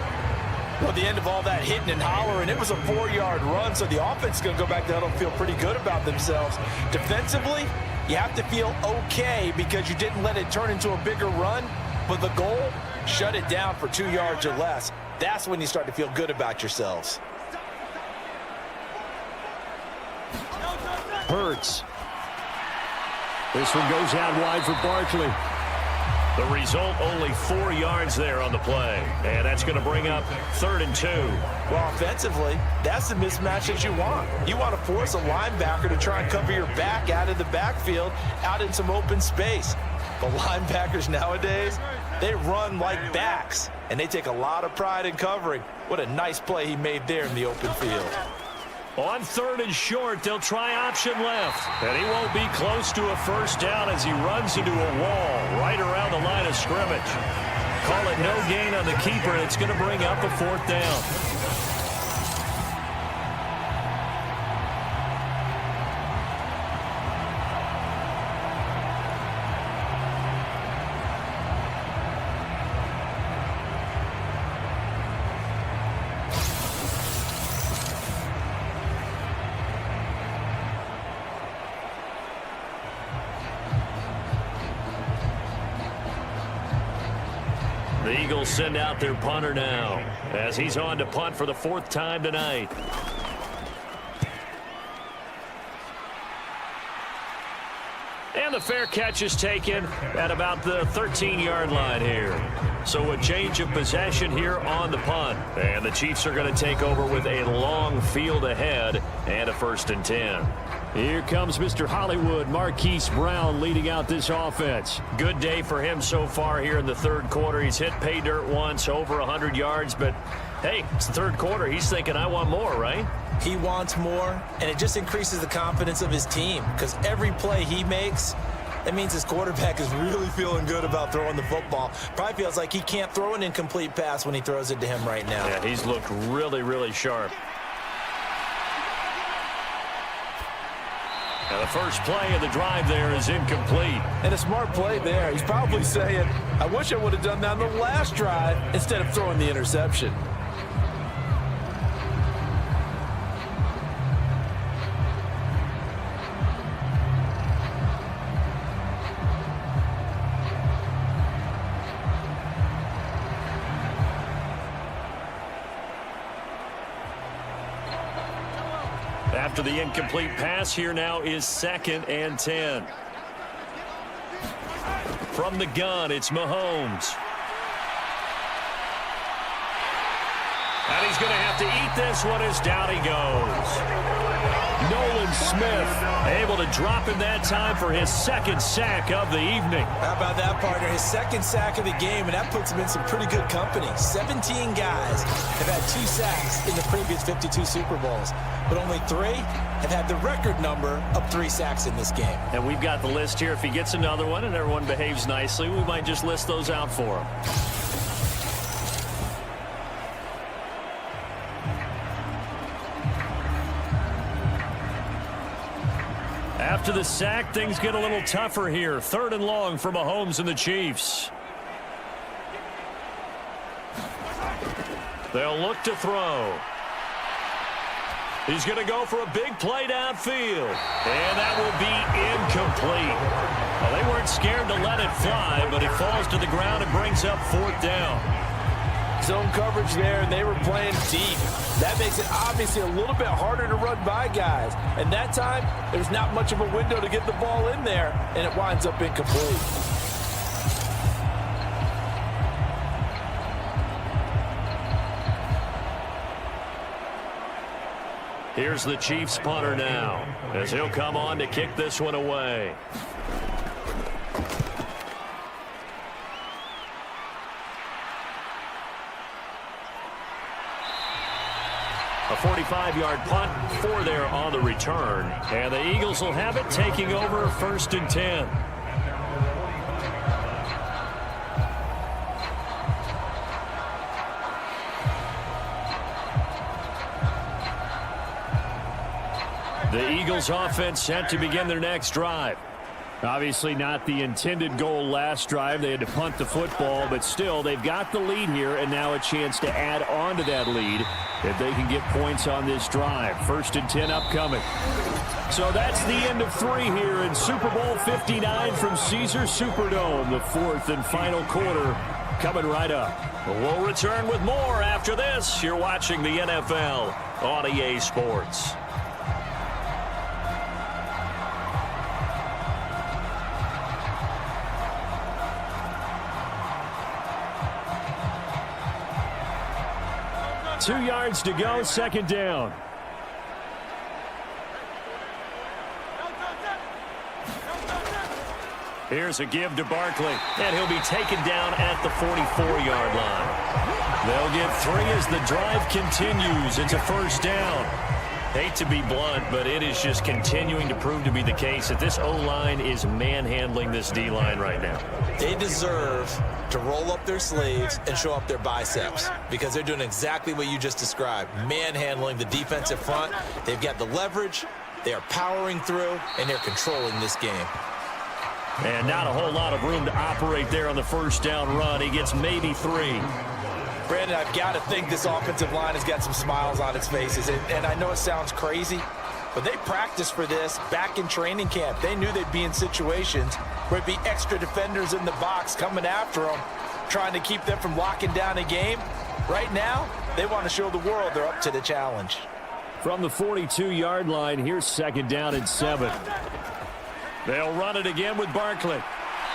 Well, at the end of all that hitting and hollering, it was a 4-yard run, so the offense is going to go back to huddle and feel pretty good about themselves. Defensively, you have to feel okay because you didn't let it turn into a bigger run, but the goal, shut it down for 2 yards or less. That's when you start to feel good about yourselves. Hurts. This one goes out wide for Barkley. The result, only 4 yards there on the play. And that's going to bring up 3rd and 2. Well, offensively, that's the mismatch that you want. You want to force a linebacker to try and cover your back out of the backfield, out in some open space. But linebackers nowadays, they run like backs, and they take a lot of pride in covering. What a nice play he made there in the open field. On 3rd and short, they'll try option left. And he won't be close to a first down as he runs into a wall right around the line of scrimmage. Call it no gain on the keeper, and it's going to bring up a 4th down. The Eagles send out their punter now as he's on to punt for the 4th time tonight. And the fair catch is taken at about the 13-yard line here. So a change of possession here on the punt. And the Chiefs are going to take over with a long field ahead and a 1st and 10. Here comes Mr. Hollywood, Marquise Brown, leading out this offense. Good day for him so far here in the 3rd quarter. He's hit pay dirt once, over 100 yards. But, hey, it's the 3rd quarter. He's thinking, I want more, right? He wants more, and it just increases the confidence of his team because every play he makes, that means his quarterback is really feeling good about throwing the football. Probably feels like he can't throw an incomplete pass when he throws it to him right now. Yeah, he's looked really, really sharp. Now the first play of the drive there is incomplete. And a smart play there. He's probably saying, I wish I would have done that on the last drive instead of throwing the interception. After the incomplete pass, here now is 2nd and 10. From the gun, it's Mahomes. And he's going to have to eat this one as down he goes. Nolan Smith able to drop him that time for his 2nd sack of the evening. How about that, partner? His 2nd sack of the game, and that puts him in some pretty good company. 17 guys have had 2 sacks in the previous 52 Super Bowls, but only 3 have had the record number of 3 sacks in this game. And we've got the list here. If he gets another one and everyone behaves nicely, we might just list those out for him. After the sack, things get a little tougher here. 3rd and long for Mahomes and the Chiefs. They'll look to throw. He's going to go for a big play downfield. And that will be incomplete. Well, they weren't scared to let it fly, but it falls to the ground and brings up 4th down. Zone coverage there, and they were playing deep. That makes it obviously a little bit harder to run by guys. And that time, there's not much of a window to get the ball in there, and it winds up incomplete. Here's the Chiefs punter now, as he'll come on to kick this one away. A 45-yard punt, 4 there on the return. And the Eagles will have it, taking over 1st and 10. The Eagles offense set to begin their next drive. Obviously not the intended goal last drive. They had to punt the football, but still they've got the lead here and now a chance to add on to that lead if they can get points on this drive. 1st and 10 upcoming. So that's the end of 3 here in Super Bowl 59 from Caesars Superdome. The 4th and final quarter coming right up. We'll return with more after this. You're watching the NFL on EA Sports. Two yards to go, 2nd down. Here's a give to Barkley, and he'll be taken down at the 44-yard line. They'll get 3 as the drive continues. It's a 1st down. Hate to be blunt, but it is just continuing to prove to be the case that this O-line is manhandling this D-line right now. They deserve to roll up their sleeves and show up their biceps because they're doing exactly what you just described, manhandling the defensive front. They've got the leverage, they are powering through, and they're controlling this game. And not a whole lot of room to operate there on the 1st down run. He gets maybe 3. Brandon, I've got to think this offensive line has got some smiles on its faces. And I know it sounds crazy, but they practiced for this back in training camp. They knew they'd be in situations where it'd be extra defenders in the box coming after them, trying to keep them from locking down a game. Right now, they want to show the world they're up to the challenge. From the 42-yard line, here's 2nd down and 7. They'll run it again with Barkley.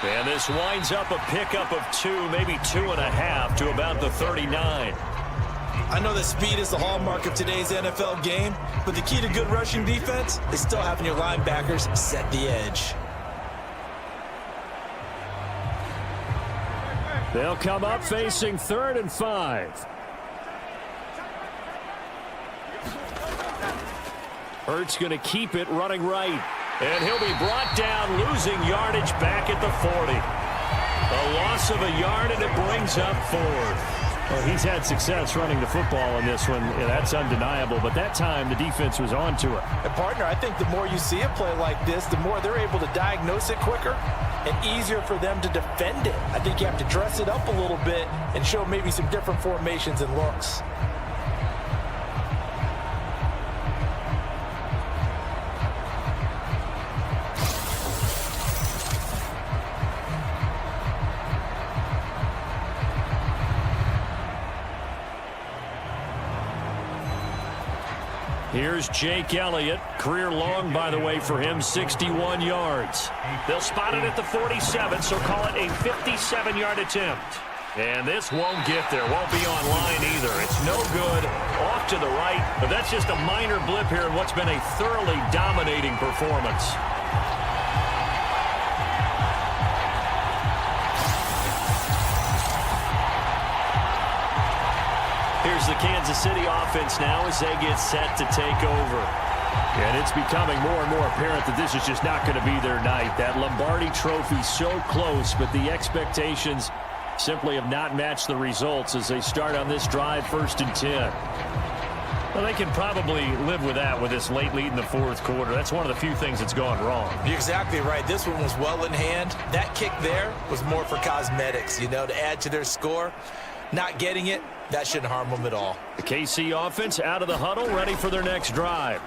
And this winds up a pickup of 2, maybe 2.5 to about the 39. I know that speed is the hallmark of today's NFL game, but the key to good rushing defense is still having your linebackers set the edge. They'll come up facing 3rd and 5. Hurts going to keep it running right. And he'll be brought down, losing yardage back at the 40. A loss of a yard, and it brings up 4th. Well, he's had success running the football in this one. Yeah, that's undeniable. But that time, the defense was on to it. And, partner, I think the more you see a play like this, the more they're able to diagnose it quicker and easier for them to defend it. I think you have to dress it up a little bit and show maybe some different formations and looks. Here's Jake Elliott. Career long, by the way, for him, 61 yards. They'll spot it at the 47, so call it a 57-yard attempt. And this won't get there. Won't be on line either. It's no good. Off to the right, but that's just a minor blip here in what's been a thoroughly dominating performance. Here's the Kansas City offense now as they get set to take over. And it's becoming more and more apparent that this is just not going to be their night. That Lombardi trophy so close, but the expectations simply have not matched the results as they start on this drive, 1st and 10. Well, they can probably live with that with this late lead in the 4th quarter. That's one of the few things that's gone wrong. You're exactly right. This one was well in hand. That kick there was more for cosmetics, you know, to add to their score. Not getting it, that shouldn't harm them at all. The KC offense out of the huddle, ready for their next drive.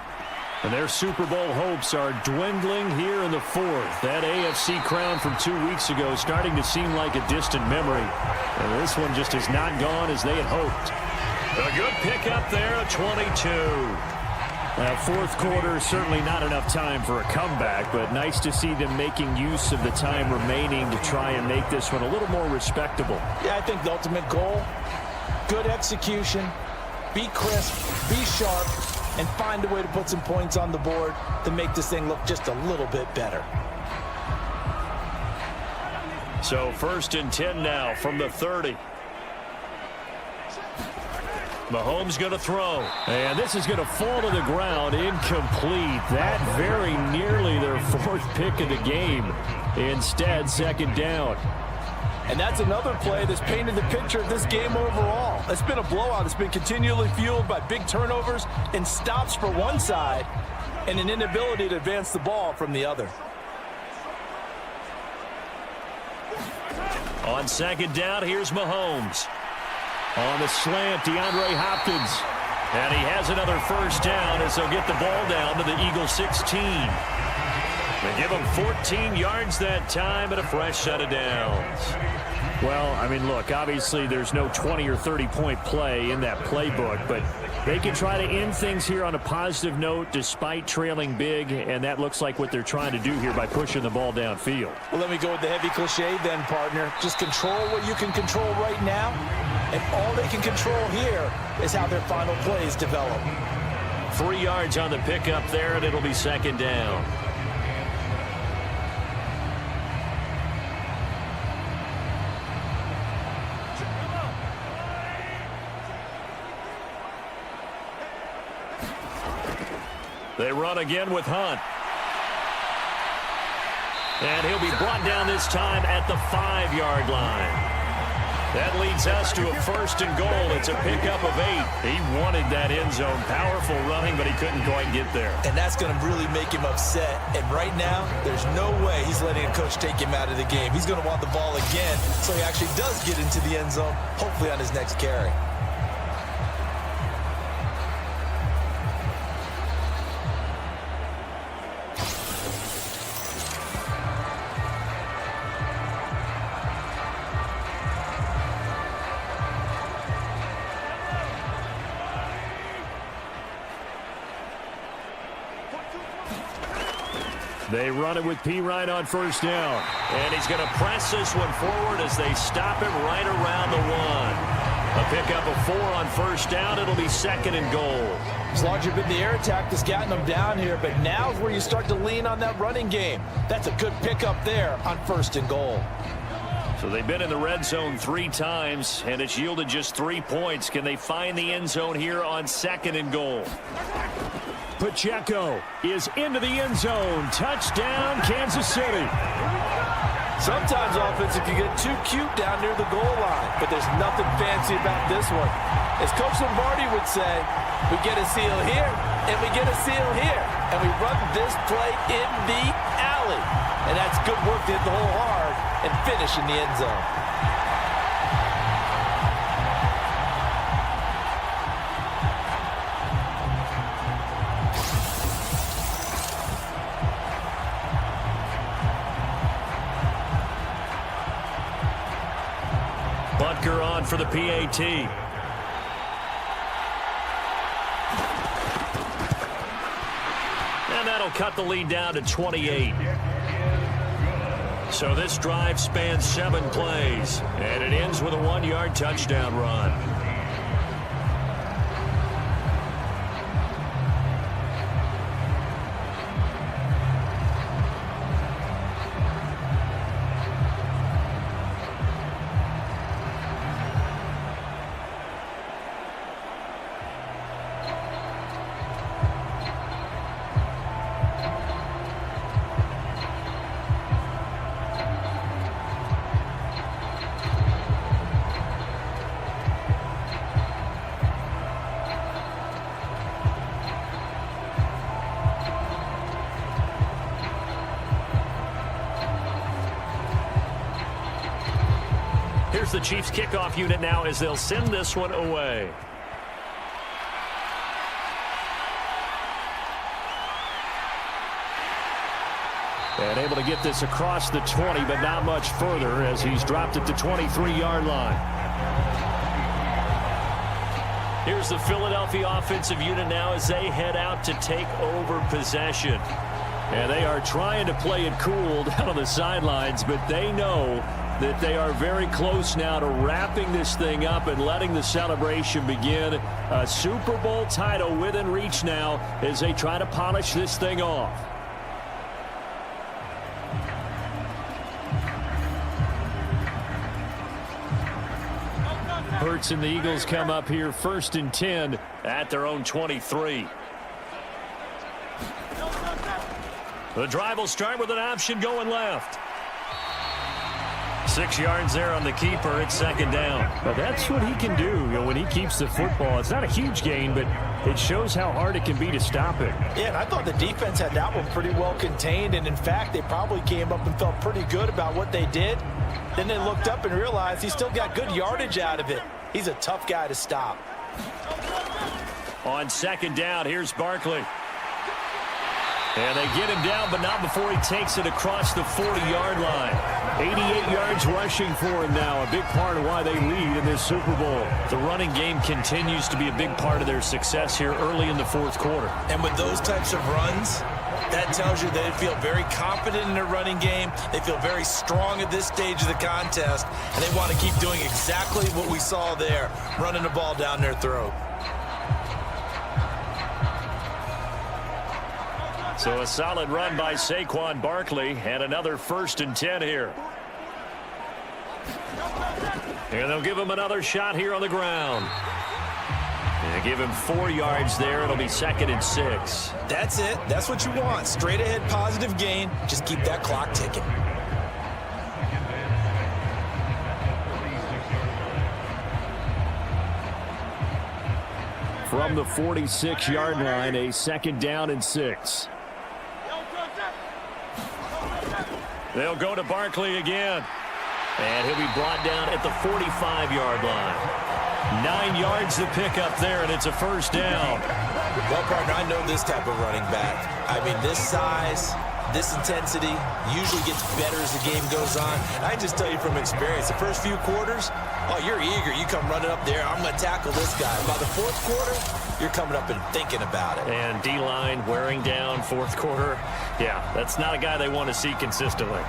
And their Super Bowl hopes are dwindling here in the 4th. That AFC crown from 2 weeks ago starting to seem like a distant memory. And this one just has not gone as they had hoped. A good pickup there, a 22. Now, 4th quarter, certainly not enough time for a comeback, but nice to see them making use of the time remaining to try and make this one a little more respectable. Yeah, I think the ultimate goal, good execution, be crisp, be sharp, and find a way to put some points on the board to make this thing look just a little bit better. So 1st and 10 now from the 30. Mahomes going to throw. And this is going to fall to the ground. Incomplete. That very nearly their fourth pick of the game. Instead, second down. And that's another play that's painted the picture of this game overall. It's been a blowout. It's been continually fueled by big turnovers and stops for one side and an inability to advance the ball from the other. On second down, here's Mahomes. On the slant, DeAndre Hopkins. And he has another first down as they'll get the ball down to the Eagles 16. They give him 14 yards that time and a fresh set of downs. Well, I mean, look, obviously there's no 20 or 30-point play in that playbook, but they can try to end things here on a positive note despite trailing big, and that looks like what they're trying to do here by pushing the ball downfield. Well, let me go with the heavy cliche then, partner. Just control what you can control right now, and all they can control here is how their final plays develop. 3 yards on the pickup there, and it'll be second down. They run again with Hunt. And he'll be brought down this time at the 5-yard line. That leads us to a first and goal. It's a pickup of 8. He wanted that end zone. Powerful running, but he couldn't quite get there. And that's going to really make him upset. And right now, there's no way he's letting a coach take him out of the game. He's going to want the ball again, so he actually does get into the end zone, hopefully on his next carry. They run it with P. Ryan on first down. And he's going to press this one forward as they stop him right around the 1. A pickup of 4 on first down. It'll be second and goal. It's largely been the air attack that's gotten them down here, but now's where you start to lean on that running game. That's a good pickup there on first and goal. So they've been in the red zone 3 times, and it's yielded just 3 points. Can they find the end zone here on second and goal? Pacheco is into the end zone. Touchdown, Kansas City. Sometimes offense can get too cute down near the goal line, but there's nothing fancy about this one. As Coach Lombardi would say, we get a seal here, and we get a seal here, and we run this play in the alley. And that's good work to hit the hole hard and finish in the end zone. Butker on for the PAT. And that'll cut the lead down to 28. So this drive spans 7 plays, and it ends with a 1-yard touchdown run. Here's the Chiefs kickoff unit now as they'll send this one away. And able to get this across the 20, but not much further as he's dropped it to 23-yard line. Here's the Philadelphia offensive unit now as they head out to take over possession. And they are trying to play it cool down on the sidelines, but they know that they are very close now to wrapping this thing up and letting the celebration begin. A Super Bowl title within reach now as they try to polish this thing off. Hurts and the Eagles come up here 1st and 10 at their own 23. The drive will start with an option going left. 6 yards there on the keeper. It's 2nd down. But that's what he can do, when he keeps the football. It's not a huge gain, but it shows how hard it can be to stop it. Yeah, and I thought the defense had that one pretty well contained, and in fact, they probably came up and felt pretty good about what they did. Then they looked up and realized he still got good yardage out of it. He's a tough guy to stop. On 2nd down, here's Barkley. And they get him down, but not before he takes it across the 40-yard line. 88 yards rushing for him now, a big part of why they lead in this Super Bowl. The running game continues to be a big part of their success here early in the 4th quarter. And with those types of runs, that tells you they feel very confident in their running game. They feel very strong at this stage of the contest, and they want to keep doing exactly what we saw there, running the ball down their throat. So a solid run by Saquon Barkley, and another 1st and 10 here. And they'll give him another shot here on the ground. And give him 4 yards there. It'll be 2nd and 6. That's it. That's what you want. Straight ahead positive gain. Just keep that clock ticking. From the 46-yard line, a 2nd down and 6. They'll go to Barkley again. And he'll be brought down at the 45-yard line. 9 yards to pick up there, and it's a 1st down. Well, partner, I know this type of running back. I mean, this size, this intensity usually gets better as the game goes on. I just tell you from experience, the first few quarters, oh, you're eager. You come running up there, I'm going to tackle this guy. By the 4th quarter, you're coming up and thinking about it. And D-line wearing down 4th quarter. Yeah, that's not a guy they want to see consistently.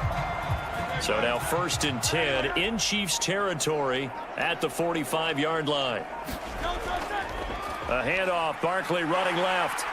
So now 1st and 10 in Chiefs territory at the 45-yard line. A handoff, Barkley running left.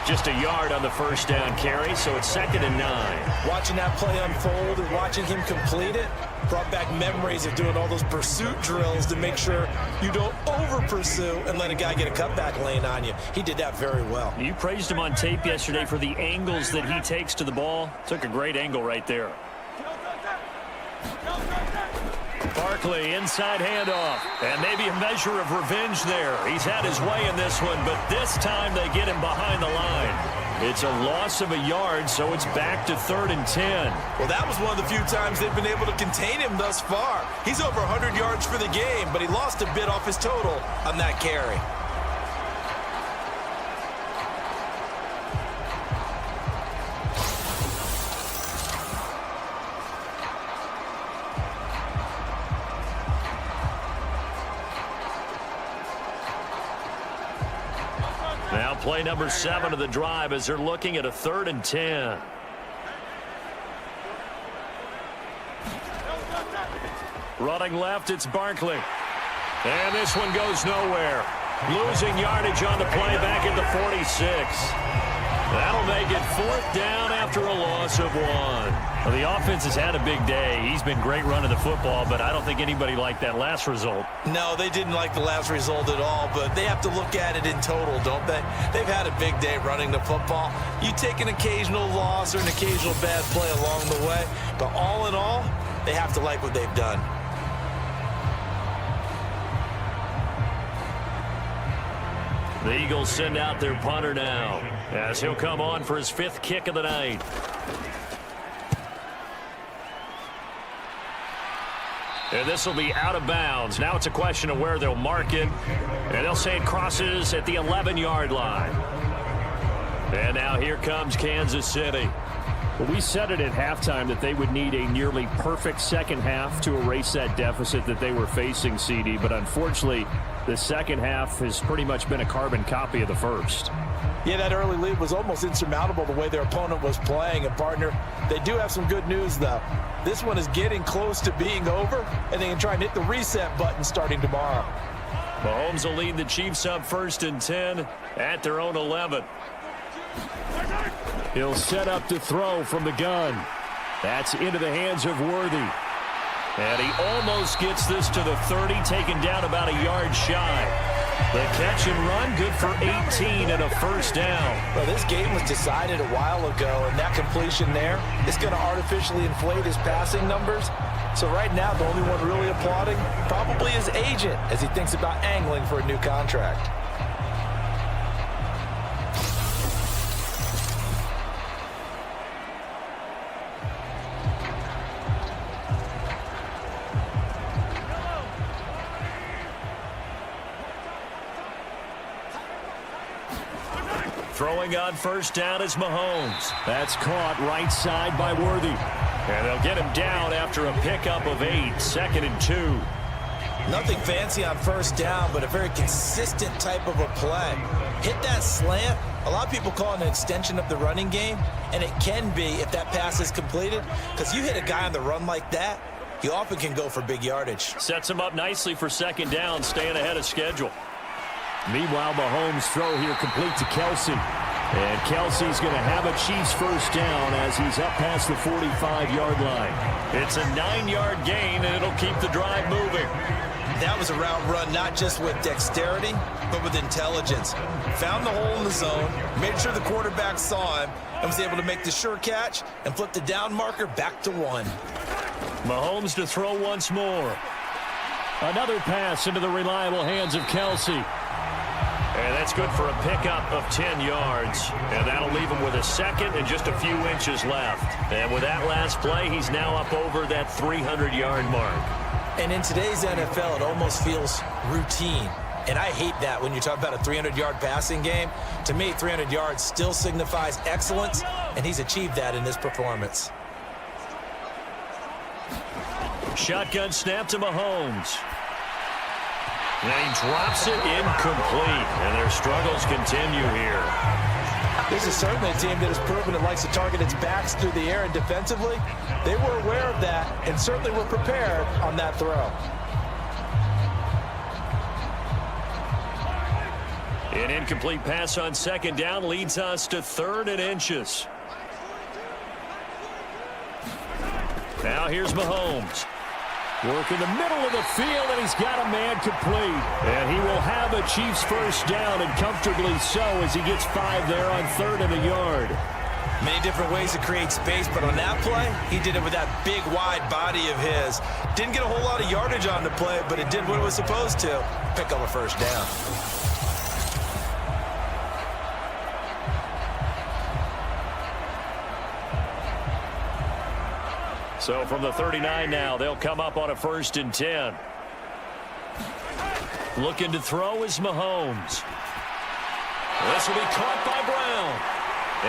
Just a yard on the 1st down carry, so it's 2nd and 9. Watching that play unfold and watching him complete it brought back memories of doing all those pursuit drills to make sure you don't over-pursue and let a guy get a cutback lane on you. He did that very well. You praised him on tape yesterday for the angles that he takes to the ball. Took a great angle right there. Barkley, inside handoff, and maybe a measure of revenge there. He's had his way in this one, but this time they get him behind the line. It's a loss of a yard, so it's back to 3rd and 10. Well, that was one of the few times they've been able to contain him thus far. He's over 100 yards for the game, but he lost a bit off his total on that carry. Now play number 7 of the drive as they're looking at a 3rd and 10. Running left, it's Barkley. And this one goes nowhere. Losing yardage on the play back at the 46. That'll make it 4th down after a loss of 1. Well, the offense has had a big day. He's been great running the football, but I don't think anybody liked that last result. No, they didn't like the last result at all, but they have to look at it in total, don't they? They've had a big day running the football. You take an occasional loss or an occasional bad play along the way, but all in all, they have to like what they've done. The Eagles send out their punter now as he'll come on for his 5th kick of the night. And this will be out of bounds. Now it's a question of where they'll mark it. And they'll say it crosses at the 11-yard line. And now here comes Kansas City. Well, we said it at halftime that they would need a nearly perfect second half to erase that deficit that they were facing, CD. But unfortunately, the second half has pretty much been a carbon copy of the first. Yeah, that early lead was almost insurmountable the way their opponent was playing. And, partner, they do have some good news, though. This one is getting close to being over, and they can try and hit the reset button starting tomorrow. Mahomes will lead the Chiefs up 1st and 10 at their own 11. He'll set up to throw from the gun. That's into the hands of Worthy. And he almost gets this to the 30, taken down about a yard shy. The catch and run, good for 18 and a first down. Well, this game was decided a while ago, and that completion there is going to artificially inflate his passing numbers. So right now, the only one really applauding probably his agent as he thinks about angling for a new contract. Throwing on first down is Mahomes. That's caught right side by Worthy. And they'll get him down after a pickup of 8, 2nd and 2. Nothing fancy on first down, but a very consistent type of a play. Hit that slant. A lot of people call it an extension of the running game, and it can be if that pass is completed, because you hit a guy on the run like that, you often can go for big yardage. Sets him up nicely for second down, staying ahead of schedule. Meanwhile, Mahomes' throw here complete to Kelsey. And Kelsey's going to have a Chiefs first down as he's up past the 45-yard line. It's a 9-yard gain, and it'll keep the drive moving. That was a route run not just with dexterity, but with intelligence. Found the hole in the zone, made sure the quarterback saw him, and was able to make the sure catch and flip the down marker back to 1. Mahomes to throw once more. Another pass into the reliable hands of Kelsey. And that's good for a pickup of 10 yards. And that'll leave him with a second and just a few inches left. And with that last play, he's now up over that 300-yard mark. And in today's NFL, it almost feels routine. And I hate that when you talk about a 300-yard passing game. To me, 300 yards still signifies excellence, and he's achieved that in this performance. Shotgun snap to Mahomes. And he drops it incomplete. And their struggles continue here. This is certainly a team that has proven it likes to target its backs through the air and defensively. They were aware of that and certainly were prepared on that throw. An incomplete pass on second down leads us to 3rd and inches. Now here's Mahomes. Work in the middle of the field, and he's got a man complete. And he will have a Chiefs first down, and comfortably so, as he gets 5 there on 3rd and a yard. Many different ways to create space, but on that play, he did it with that big, wide body of his. Didn't get a whole lot of yardage on the play, but it did what it was supposed to. Pick up a first down. So from the 39 now, they'll come up on a 1st and 10. Looking to throw is Mahomes. This will be caught by Brown.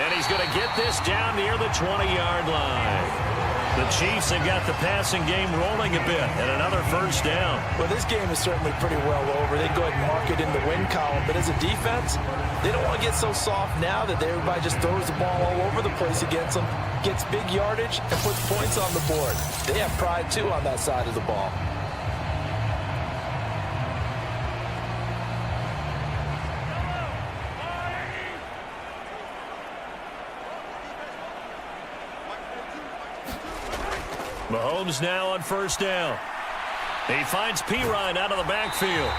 And he's going to get this down near the 20-yard line. The Chiefs have got the passing game rolling a bit, and another first down. Well, this game is certainly pretty well over. They go ahead and mark it in the win column. But as a defense, they don't want to get so soft now that everybody just throws the ball all over the place against them, gets big yardage, and puts points on the board. They have pride, too, on that side of the ball. Mahomes now on first down. He finds Pirine out of the backfield.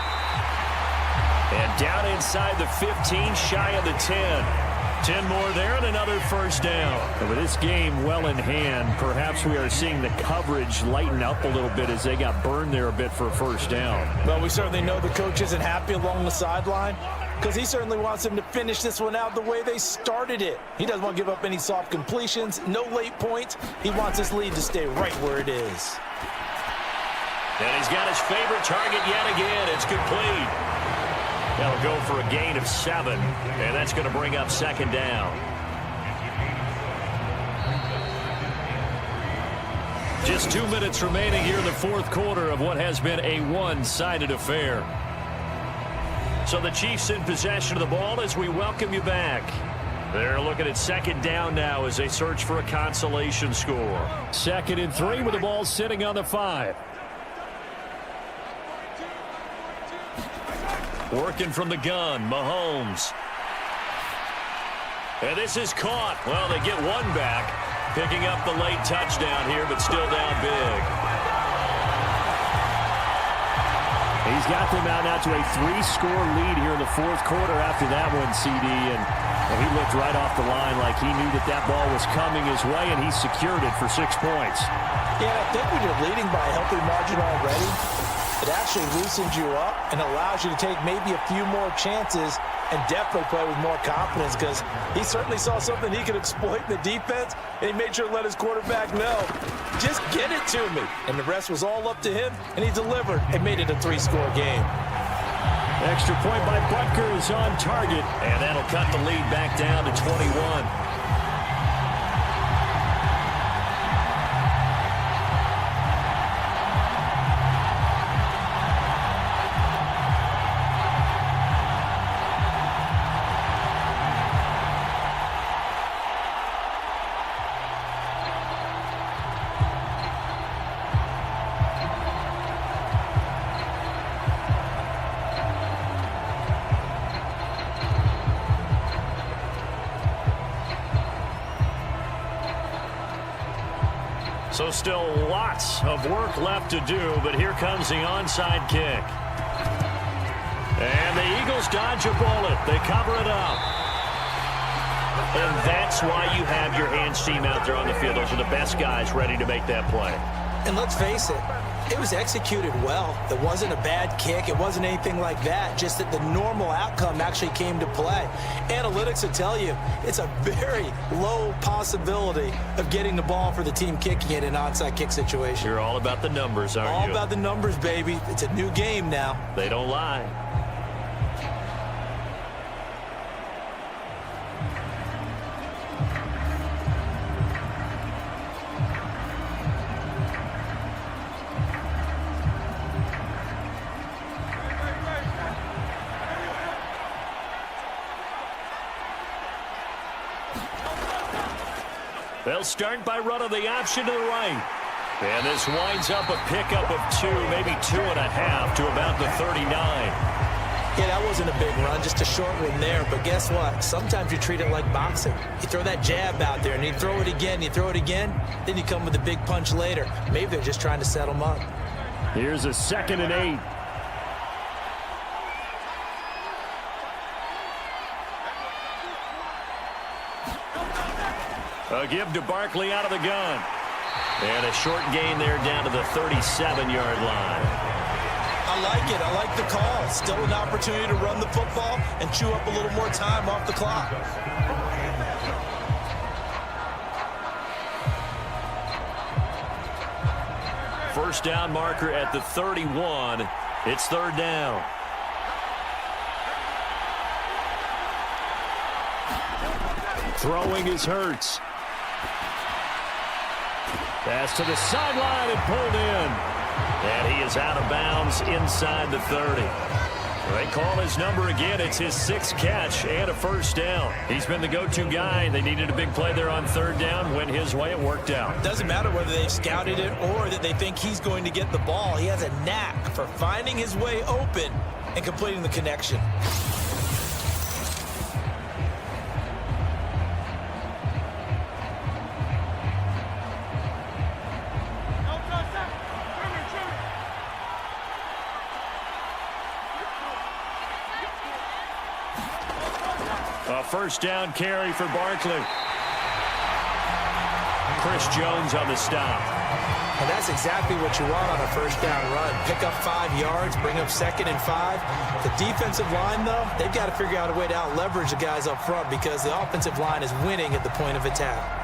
And down inside the 15, shy of the 10. 10 more there and another first down. And with this game well in hand, perhaps we are seeing the coverage lighten up a little bit as they got burned there a bit for a first down. Well, we certainly know the coach isn't happy along the sideline because he certainly wants them to finish this one out the way they started it. He doesn't want to give up any soft completions, no late points. He wants his lead to stay right where it is. And he's got his favorite target yet again. It's complete. That'll go for a gain of 7, and that's going to bring up second down. Just 2 minutes remaining here in the 4th quarter of what has been a one-sided affair. So the Chiefs in possession of the ball as we welcome you back. They're looking at second down now as they search for a consolation score. 2nd and 3 with the ball sitting on the 5. Working from the gun, Mahomes. And this is caught. Well, they get one back. Picking up the late touchdown here, but still down big. He's got them out now to a 3-score lead here in the fourth quarter after that one, CD. And he looked right off the line like he knew that that ball was coming his way, and he secured it for 6 points. Yeah, I think when you're leading by a healthy margin already, it actually loosens you up and allows you to take maybe a few more chances and definitely play with more confidence, because he certainly saw something he could exploit in the defense, and he made sure to let his quarterback know, just get it to me. And the rest was all up to him, and he delivered and made it a 3-score game. Extra point by Butker is on target, and that'll cut the lead back down to 21. So still lots of work left to do, but here comes the onside kick. And the Eagles dodge a bullet. They cover it up. And that's why you have your hands team out there on the field. Those are the best guys ready to make that play. And let's face it, it was executed well. It wasn't a bad kick. It wasn't anything like that. Just that the normal outcome actually came to play. Analytics will tell you it's a very low possibility of getting the ball for the team kicking it in an onside kick situation. You're all about the numbers, aren't you? All about the numbers, baby. It's a new game now. They don't lie. They'll start by running the option to the right. And this winds up a pickup of 2, maybe 2.5 to about the 39. Yeah, that wasn't a big run, just a short one there. But guess what? Sometimes you treat it like boxing. You throw that jab out there, and you throw it again, then you come with a big punch later. Maybe they're just trying to set them up. Here's a 2nd and 8. A give to Barkley out of the gun. And a short gain there down to the 37-yard line. I like it. I like the call. Still an opportunity to run the football and chew up a little more time off the clock. First down marker at the 31. It's 3rd down. Throwing is Hurts. Pass to the sideline and pulled in. And he is out of bounds inside the 30. They call his number again. It's his 6th catch and a first down. He's been the go-to guy. They needed a big play there on 3rd down. Went his way. It worked out. Doesn't matter whether they've scouted it or that they think he's going to get the ball. He has a knack for finding his way open and completing the connection. A first down carry for Barkley. Chris Jones on the stop. And that's exactly what you want on a first down run. Pick up 5 yards, bring up 2nd and 5. The defensive line, though, they've got to figure out a way to out-leverage the guys up front because the offensive line is winning at the point of attack.